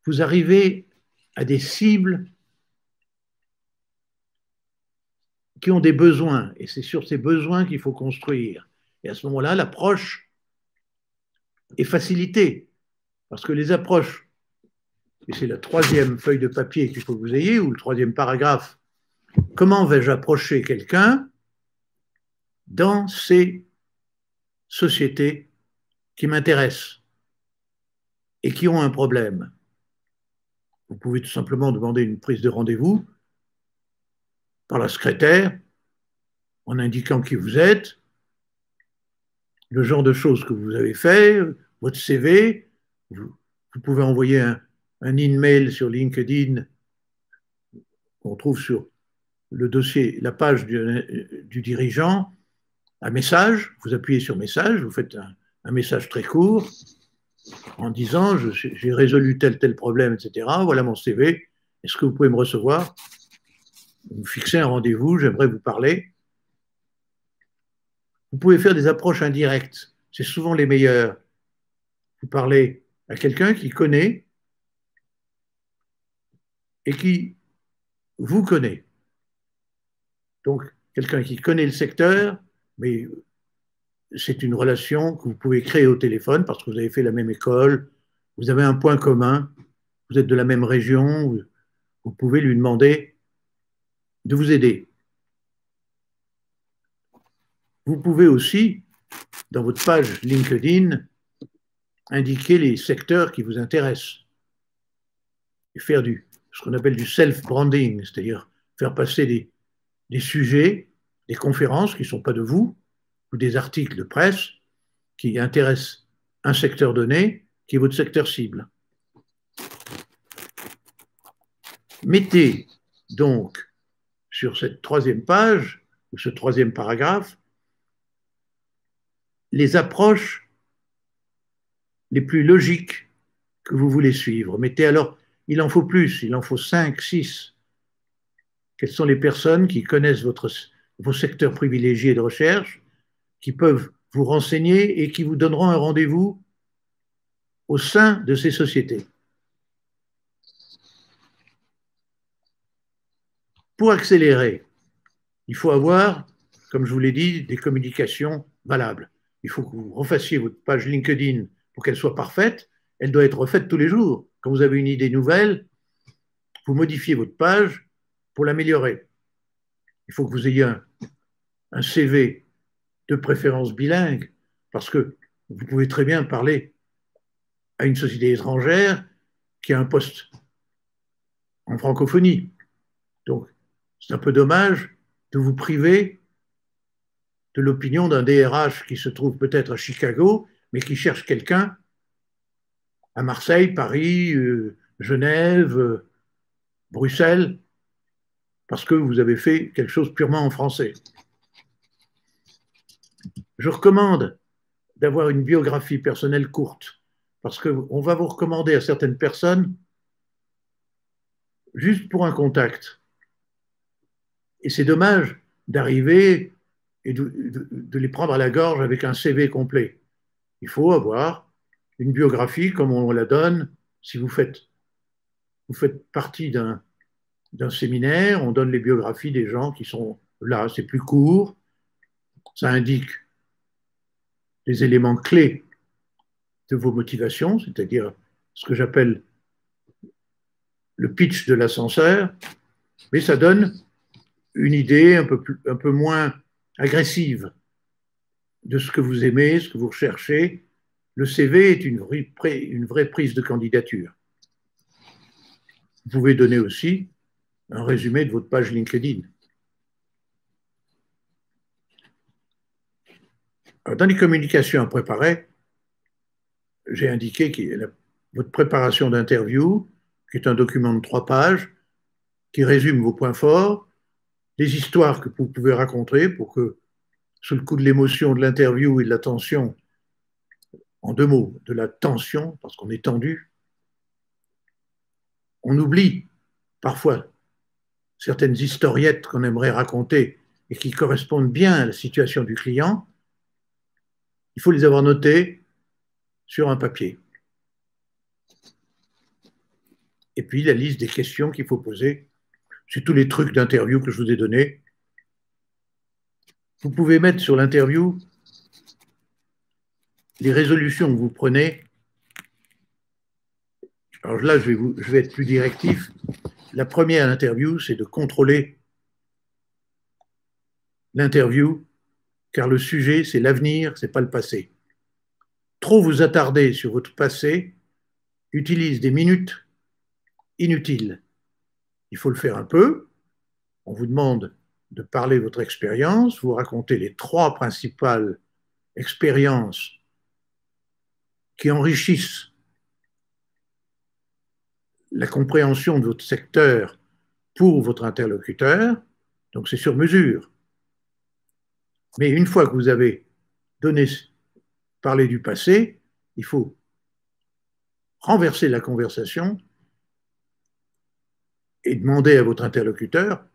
vous arrivez à des cibles qui ont des besoins, et c'est sur ces besoins qu'il faut construire. Et à ce moment-là, l'approche est facilitée, parce que les approches, et c'est la troisième feuille de papier qu'il faut que vous ayez, ou le troisième paragraphe, comment vais-je approcher quelqu'un dans ces sociétés qui m'intéressent et qui ont un problème? Vous pouvez tout simplement demander une prise de rendez-vous par la secrétaire en indiquant qui vous êtes, le genre de choses que vous avez fait, votre CV. Vous pouvez envoyer un email sur LinkedIn qu'on trouve sur le dossier, la page du dirigeant, un message, vous appuyez sur message, vous faites un message très court en disant j'ai résolu tel problème, etc. Voilà mon CV, est-ce que vous pouvez me recevoir? Vous fixez un rendez-vous, j'aimerais vous parler. Vous pouvez faire des approches indirectes, c'est souvent les meilleures. Vous parlez à quelqu'un qui connaît et qui vous connaît. Donc, quelqu'un qui connaît le secteur, mais c'est une relation que vous pouvez créer au téléphone parce que vous avez fait la même école, vous avez un point commun, vous êtes de la même région, vous pouvez lui demander de vous aider. Vous pouvez aussi, dans votre page LinkedIn, indiquer les secteurs qui vous intéressent et faire ce qu'on appelle du self-branding, c'est-à-dire faire passer des sujets, des conférences qui ne sont pas de vous, ou des articles de presse qui intéressent un secteur donné, qui est votre secteur cible. Mettez donc sur cette troisième page, ou ce troisième paragraphe, les approches les plus logiques que vous voulez suivre. Mettez alors, il en faut plus, il en faut 5, 6. Quelles sont les personnes qui connaissent vos secteurs privilégiés de recherche, qui peuvent vous renseigner et qui vous donneront un rendez-vous au sein de ces sociétés. Pour accélérer, il faut avoir, comme je vous l'ai dit, des communications valables. Il faut que vous refassiez votre page LinkedIn pour qu'elle soit parfaite. Elle doit être refaite tous les jours. Quand vous avez une idée nouvelle, vous modifiez votre page pour l'améliorer. Il faut que vous ayez un CV de préférence bilingue, parce que vous pouvez très bien parler à une société étrangère qui a un poste en francophonie. Donc, c'est un peu dommage de vous priver de l'opinion d'un DRH qui se trouve peut-être à Chicago, mais qui cherche quelqu'un à Marseille, Paris, Genève, Bruxelles, parce que vous avez fait quelque chose purement en français. Je recommande d'avoir une biographie personnelle courte, parce qu'on va vous recommander à certaines personnes juste pour un contact. Et c'est dommage d'arriver et de les prendre à la gorge avec un CV complet. Il faut avoir une biographie comme on la donne si vous faites partie d'un séminaire, on donne les biographies des gens qui sont là, c'est plus court, ça indique les éléments clés de vos motivations, c'est-à-dire ce que j'appelle le pitch de l'ascenseur, mais ça donne une idée un peu moins agressive de ce que vous aimez, ce que vous recherchez. Le CV est une vraie prise de candidature. Vous pouvez donner aussi un résumé de votre page LinkedIn. Alors, dans les communications à préparer, j'ai indiqué que votre préparation d'interview, qui est un document de 3 pages, qui résume vos points forts, les histoires que vous pouvez raconter pour que, sous le coup de l'émotion de l'interview et de la tension, en 2 mots, de la tension, parce qu'on est tendu, on oublie parfois certaines historiettes qu'on aimerait raconter et qui correspondent bien à la situation du client. Il faut les avoir notées sur un papier. Et puis la liste des questions qu'il faut poser, c'est tous les trucs d'interview que je vous ai donnés. Vous pouvez mettre sur l'interview les résolutions que vous prenez. Alors là, je vais être plus directif. La première interview, c'est de contrôler l'interview, car le sujet, c'est l'avenir, c'est pas le passé. Trop vous attarder sur votre passé utilise des minutes inutiles. Il faut le faire un peu. On vous demande de parler de votre expérience, vous racontez les 3 principales expériences qui enrichissent la compréhension de votre secteur pour votre interlocuteur. Donc c'est sur mesure. Mais une fois que vous avez parlé du passé, il faut renverser la conversation et demander à votre interlocuteur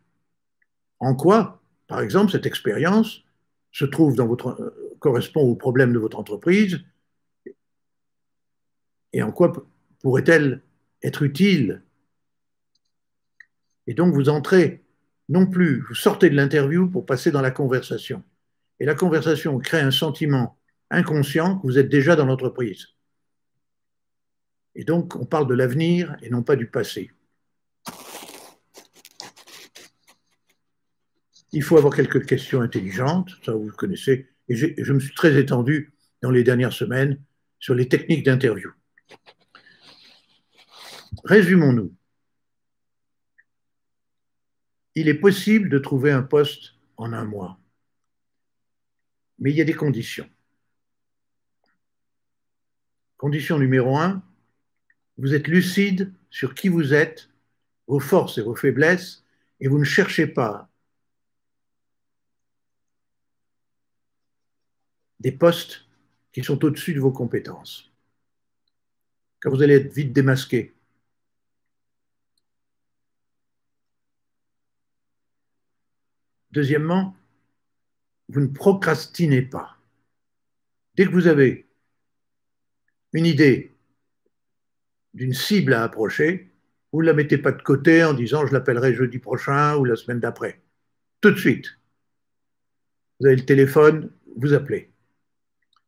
en quoi, par exemple, cette expérience se trouve correspond aux problèmes de votre entreprise et en quoi pourrait-elle être utile. Et donc vous entrez, non plus, vous sortez de l'interview pour passer dans la conversation. Et la conversation crée un sentiment inconscient que vous êtes déjà dans l'entreprise. Et donc on parle de l'avenir et non pas du passé. Il faut avoir quelques questions intelligentes, ça vous connaissez, et je me suis très étendu dans les dernières semaines sur les techniques d'interview. Résumons-nous. Il est possible de trouver un poste en 1 mois, mais il y a des conditions. Condition numéro 1, vous êtes lucide sur qui vous êtes, vos forces et vos faiblesses, et vous ne cherchez pas des postes qui sont au-dessus de vos compétences, car vous allez être vite démasqué. Deuxièmement, vous ne procrastinez pas. Dès que vous avez une idée d'une cible à approcher, vous ne la mettez pas de côté en disant je l'appellerai jeudi prochain ou la semaine d'après. Tout de suite, vous avez le téléphone, vous appelez.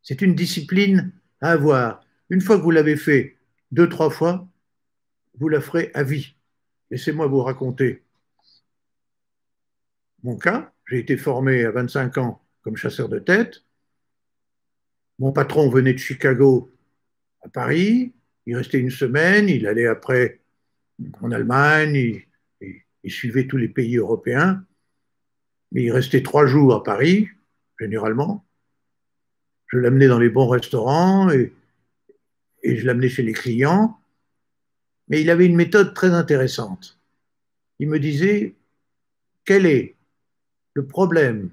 C'est une discipline à avoir. Une fois que vous l'avez fait 2, 3 fois, vous la ferez à vie. Laissez-moi vous raconter mon cas. J'ai été formé à 25 ans comme chasseur de tête. Mon patron venait de Chicago à Paris. Il restait 1 semaine. Il allait après en Allemagne. Il suivait tous les pays européens. Mais il restait 3 jours à Paris, généralement. Je l'amenais dans les bons restaurants et je l'amenais chez les clients. Mais il avait une méthode très intéressante. Il me disait, quel est le problème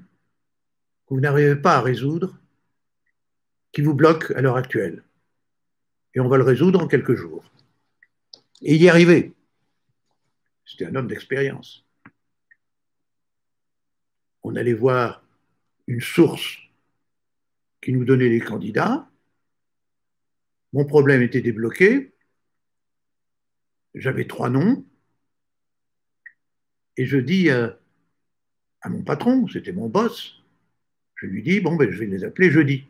que vous n'arrivez pas à résoudre qui vous bloque à l'heure actuelle? Et on va le résoudre en quelques jours. Et il y arrivait. C'était un homme d'expérience. On allait voir une source qui nous donnait les candidats. Mon problème était débloqué. J'avais 3 noms. Et je dis à mon patron, c'était mon boss, je lui dis, bon, ben, je vais les appeler jeudi.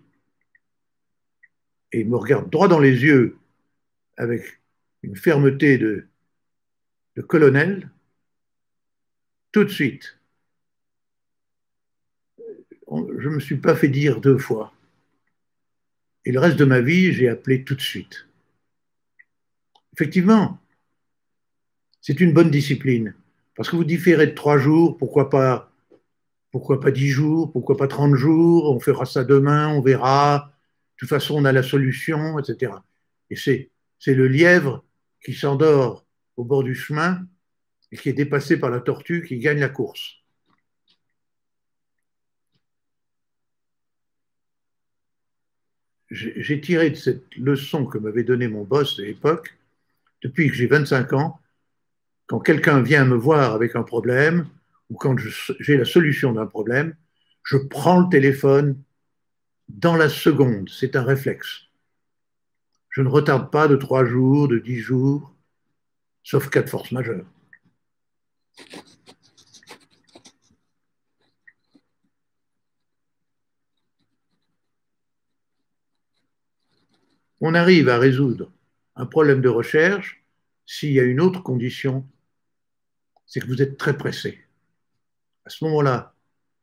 Et il me regarde droit dans les yeux avec une fermeté de colonel tout de suite. Je ne me suis pas fait dire 2 fois. Et le reste de ma vie, j'ai appelé tout de suite. Effectivement, c'est une bonne discipline. Parce que vous différez de 3 jours, pourquoi pas 10 jours, pourquoi pas 30 jours, on fera ça demain, on verra. De toute façon, on a la solution, etc. Et c'est le lièvre qui s'endort au bord du chemin et qui est dépassé par la tortue qui gagne la course. J'ai tiré de cette leçon que m'avait donnée mon boss de l'époque, depuis que j'ai 25 ans, quand quelqu'un vient me voir avec un problème ou quand j'ai la solution d'un problème, je prends le téléphone dans la seconde. C'est un réflexe. Je ne retarde pas de 3 jours, de 10 jours, sauf cas de force majeure. On arrive à résoudre un problème de recherche s'il y a une autre condition, c'est que vous êtes très pressé. À ce moment-là,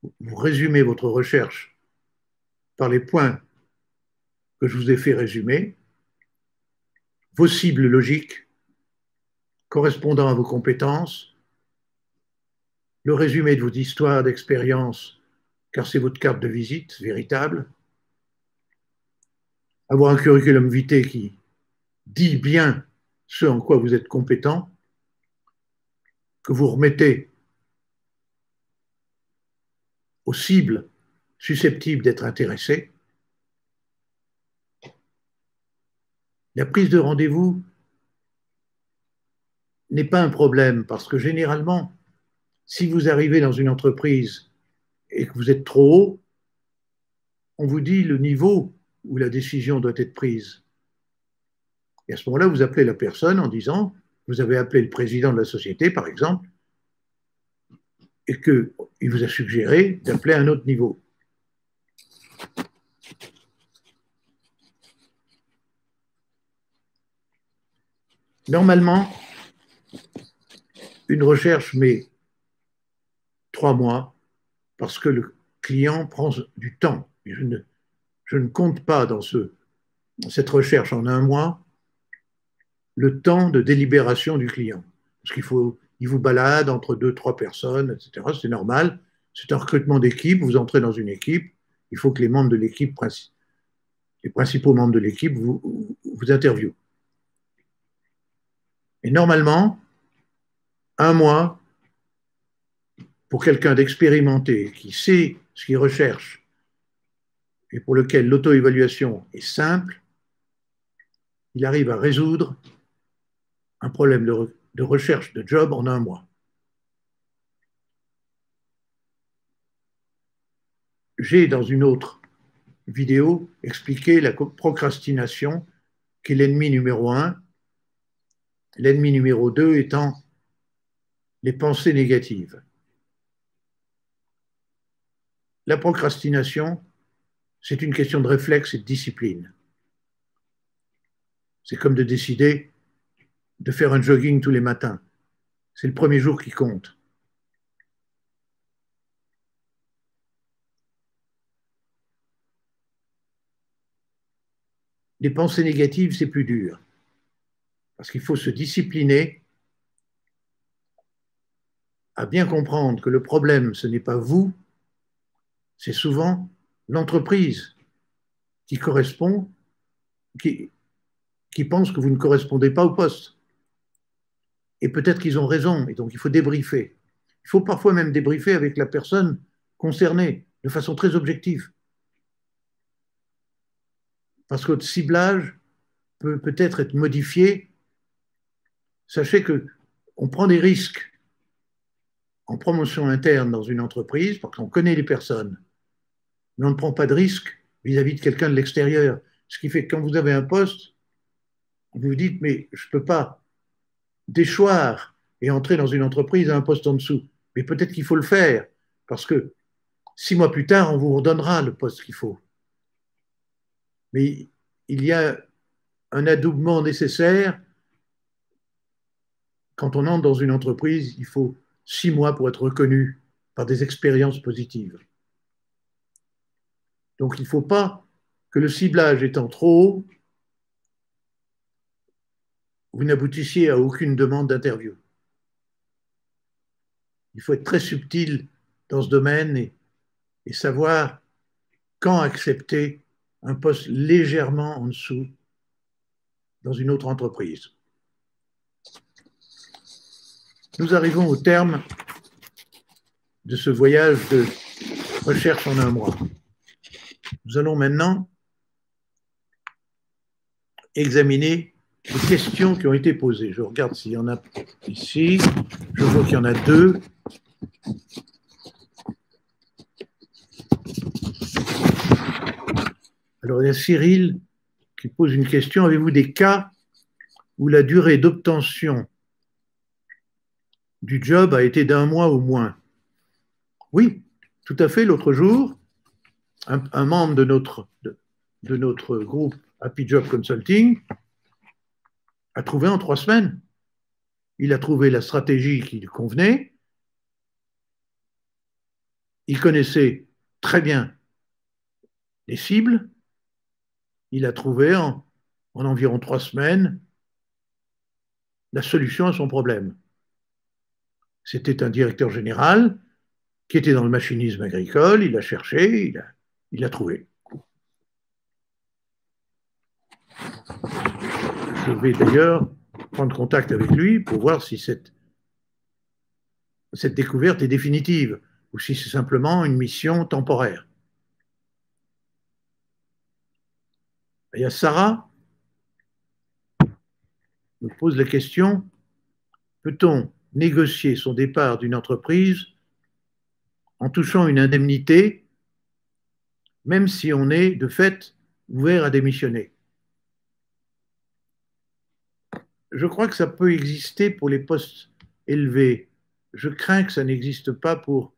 vous résumez votre recherche par les points que je vous ai fait résumer, vos cibles logiques correspondant à vos compétences, le résumé de vos histoires d'expérience, car c'est votre carte de visite véritable, avoir un curriculum vitae qui dit bien ce en quoi vous êtes compétent, que vous remettez aux cibles susceptibles d'être intéressées. La prise de rendez-vous n'est pas un problème parce que généralement, si vous arrivez dans une entreprise et que vous êtes trop haut, on vous dit le niveau où la décision doit être prise. Et à ce moment-là, vous appelez la personne en disant, vous avez appelé le président de la société, par exemple, et qu'il vous a suggéré d'appeler à un autre niveau. Normalement, une recherche met 3 mois parce que le client prend du temps. Je ne compte pas dans cette recherche en 1 mois le temps de délibération du client. Parce il vous balade entre 2, 3 personnes, etc. C'est normal. C'est un recrutement d'équipe. Vous entrez dans une équipe. Il faut que les membres de l'équipe, les principaux membres de l'équipe, vous interviewent. Et normalement, 1 mois pour quelqu'un d'expérimenté qui sait ce qu'il recherche et pour lequel l'auto-évaluation est simple, il arrive à résoudre un problème de recherche de job en 1 mois. J'ai, dans une autre vidéo, expliqué la procrastination, qui est l'ennemi numéro 1, l'ennemi numéro 2 étant les pensées négatives. La procrastination, c'est une question de réflexe et de discipline. C'est comme de décider de faire un jogging tous les matins. C'est le premier jour qui compte. Les pensées négatives, c'est plus dur. Parce qu'il faut se discipliner à bien comprendre que le problème, ce n'est pas vous, c'est souvent l'entreprise qui correspond, qui pense que vous ne correspondez pas au poste. Et peut-être qu'ils ont raison, et donc il faut débriefer. Il faut parfois même débriefer avec la personne concernée, de façon très objective. Parce que votre ciblage peut peut-être être modifié. Sachez qu'on prend des risques en promotion interne dans une entreprise parce qu'on connaît les personnes. Mais on ne prend pas de risque vis-à-vis de quelqu'un de l'extérieur. Ce qui fait que quand vous avez un poste, vous vous dites, mais je ne peux pas déchoir et entrer dans une entreprise à un poste en dessous. Mais peut-être qu'il faut le faire, parce que 6 mois plus tard, on vous redonnera le poste qu'il faut. Mais il y a un adoubement nécessaire quand on entre dans une entreprise, il faut 6 mois pour être reconnu par des expériences positives. Donc il ne faut pas que le ciblage étant trop haut, vous n'aboutissiez à aucune demande d'interview. Il faut être très subtil dans ce domaine et savoir quand accepter un poste légèrement en dessous dans une autre entreprise. Nous arrivons au terme de ce voyage de recherche en un mois. Nous allons maintenant examiner les questions qui ont été posées. Je regarde s'il y en a ici. Je vois qu'il y en a 2. Alors, il y a Cyril qui pose une question. Avez-vous des cas où la durée d'obtention du job a été d'1 mois ou moins? Oui, tout à fait. L'autre jour, un membre de notre groupe Happy Job Consulting a trouvé en 3 semaines. Il a trouvé la stratégie qui lui convenait. Il connaissait très bien les cibles. Il a trouvé en environ 3 semaines la solution à son problème. C'était un directeur général qui était dans le machinisme agricole. Il a cherché, il a trouvé. Je vais d'ailleurs prendre contact avec lui pour voir si cette découverte est définitive ou si c'est simplement une mission temporaire. Il y a Sarah qui me pose la question, peut-on négocier son départ d'une entreprise en touchant une indemnité, même si on est de fait ouvert à démissionner? Je crois que ça peut exister pour les postes élevés. Je crains que ça n'existe pas pour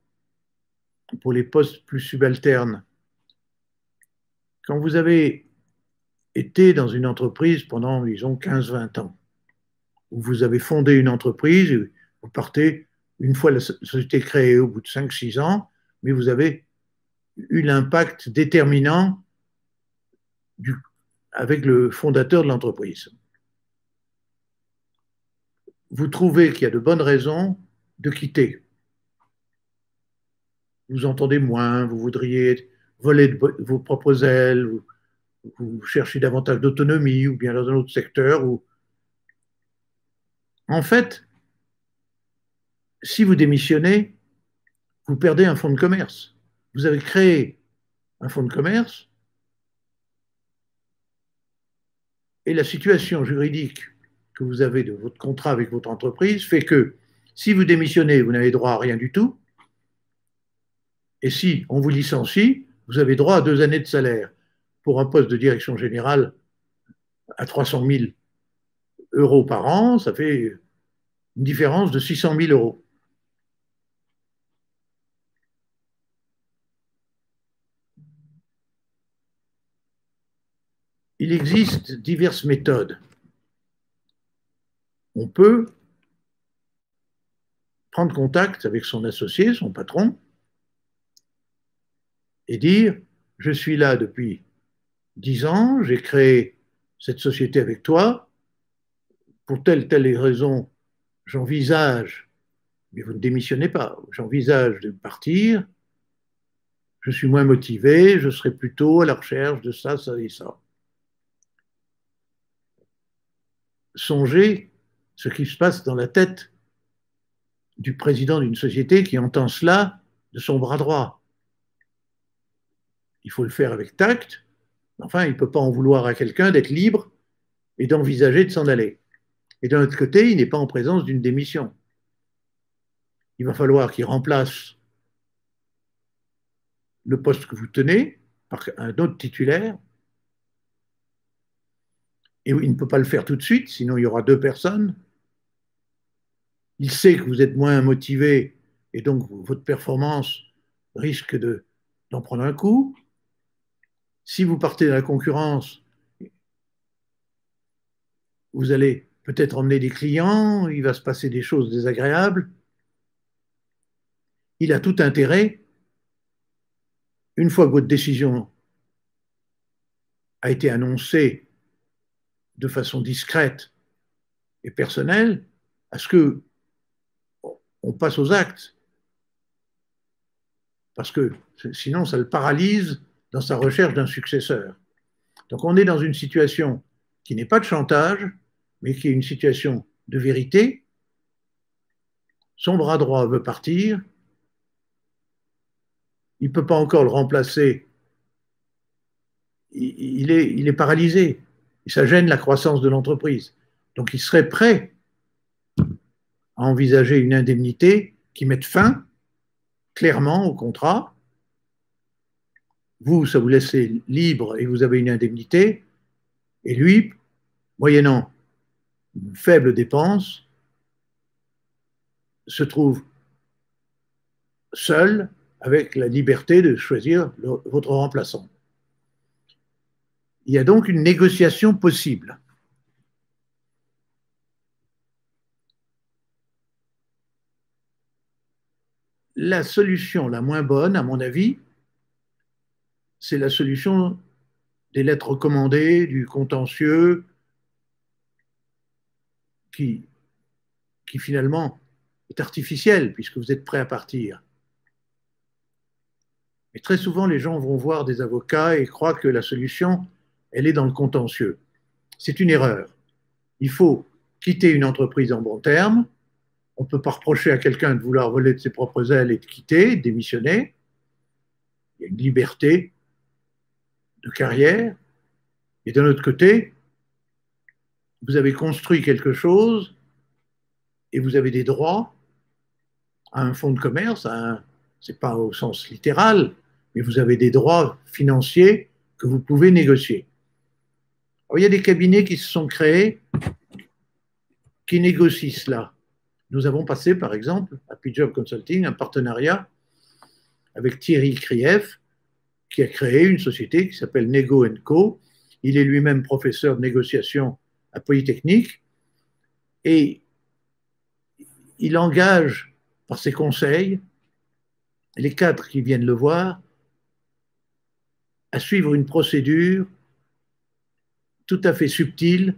les postes plus subalternes. Quand vous avez été dans une entreprise pendant, disons, 15-20 ans, où vous avez fondé une entreprise, et vous partez une fois la société créée au bout de 5-6 ans, mais vous avez eu l'impact déterminant avec le fondateur de l'entreprise. Vous trouvez qu'il y a de bonnes raisons de quitter. Vous entendez moins, vous voudriez voler de vos propres ailes, vous cherchez davantage d'autonomie, ou bien dans un autre secteur. En fait, si vous démissionnez, vous perdez un fonds de commerce. Vous avez créé un fonds de commerce et la situation juridique que vous avez de votre contrat avec votre entreprise fait que si vous démissionnez, vous n'avez droit à rien du tout. Et si on vous licencie, vous avez droit à 2 années de salaire. Pour un poste de direction générale à 300 000 euros par an, ça fait une différence de 600 000 euros. Il existe diverses méthodes. On peut prendre contact avec son associé, son patron, et dire, je suis là depuis 10 ans, j'ai créé cette société avec toi, pour telle raison, j'envisage, mais vous ne démissionnez pas, j'envisage de partir, je suis moins motivé, je serai plutôt à la recherche de ça, ça et ça. Songez ce qui se passe dans la tête du président d'une société qui entend cela de son bras droit. Il faut le faire avec tact. Enfin, il ne peut pas en vouloir à quelqu'un d'être libre et d'envisager de s'en aller. Et d'un autre côté, il n'est pas en présence d'une démission. Il va falloir qu'il remplace le poste que vous tenez par un autre titulaire. Et il ne peut pas le faire tout de suite, sinon il y aura 2 personnes. Il sait que vous êtes moins motivé et donc votre performance risque d'en prendre un coup. Si vous partez de la concurrence, vous allez peut-être emmener des clients, il va se passer des choses désagréables. Il a tout intérêt, une fois que votre décision a été annoncée de façon discrète et personnelle, à ce que on passe aux actes, parce que sinon ça le paralyse dans sa recherche d'un successeur. Donc on est dans une situation qui n'est pas de chantage, mais qui est une situation de vérité. Son bras droit veut partir, il ne peut pas encore le remplacer, il est paralysé, et ça gêne la croissance de l'entreprise. Donc il serait prêt à envisager une indemnité qui mette fin clairement au contrat. Vous, ça vous laisse libre et vous avez une indemnité, et lui, moyennant une faible dépense, se trouve seul avec la liberté de choisir votre remplaçant. Il y a donc une négociation possible. La solution la moins bonne, à mon avis, c'est la solution des lettres recommandées, du contentieux, qui finalement est artificiel puisque vous êtes prêt à partir. Et très souvent, les gens vont voir des avocats et croient que la solution, elle est dans le contentieux. C'est une erreur. Il faut quitter une entreprise en bons termes. On ne peut pas reprocher à quelqu'un de vouloir voler de ses propres ailes et de quitter, de démissionner. Il y a une liberté de carrière. Et d'un autre côté, vous avez construit quelque chose et vous avez des droits à un fonds de commerce, ce n'est pas au sens littéral, mais vous avez des droits financiers que vous pouvez négocier. Alors, il y a des cabinets qui se sont créés qui négocient cela. Nous avons passé, par exemple, à P-Job Consulting, un partenariat avec Thierry Krief, qui a créé une société qui s'appelle Nego & Co. Il est lui-même professeur de négociation à Polytechnique et il engage par ses conseils les cadres qui viennent le voir à suivre une procédure tout à fait subtile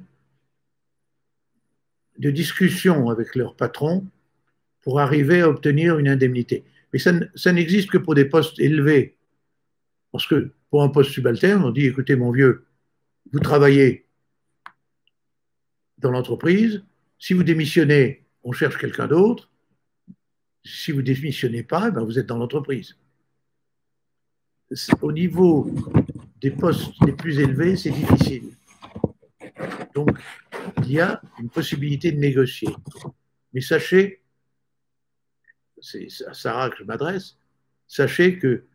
de discussion avec leur patron pour arriver à obtenir une indemnité. Mais ça n'existe que pour des postes élevés. Parce que pour un poste subalterne, on dit, écoutez mon vieux, vous travaillez dans l'entreprise, si vous démissionnez, on cherche quelqu'un d'autre, si vous ne démissionnez pas, ben vous êtes dans l'entreprise. Au niveau des postes les plus élevés, c'est difficile. Donc, il y a une possibilité de négocier. Mais sachez, c'est à Sarah que je m'adresse, sachez que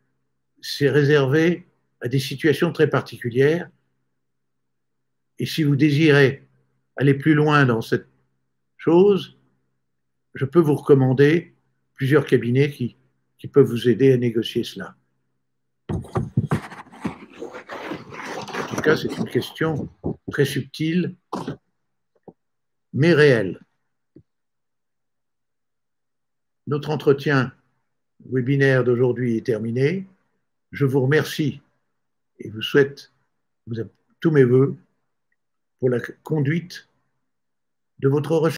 c'est réservé à des situations très particulières. Et si vous désirez aller plus loin dans cette chose, je peux vous recommander plusieurs cabinets qui peuvent vous aider à négocier cela. En tout cas, c'est une question très subtile, mais réelle. Notre entretien webinaire d'aujourd'hui est terminé. Je vous remercie et vous souhaite tous mes voeux pour la conduite de votre recherche.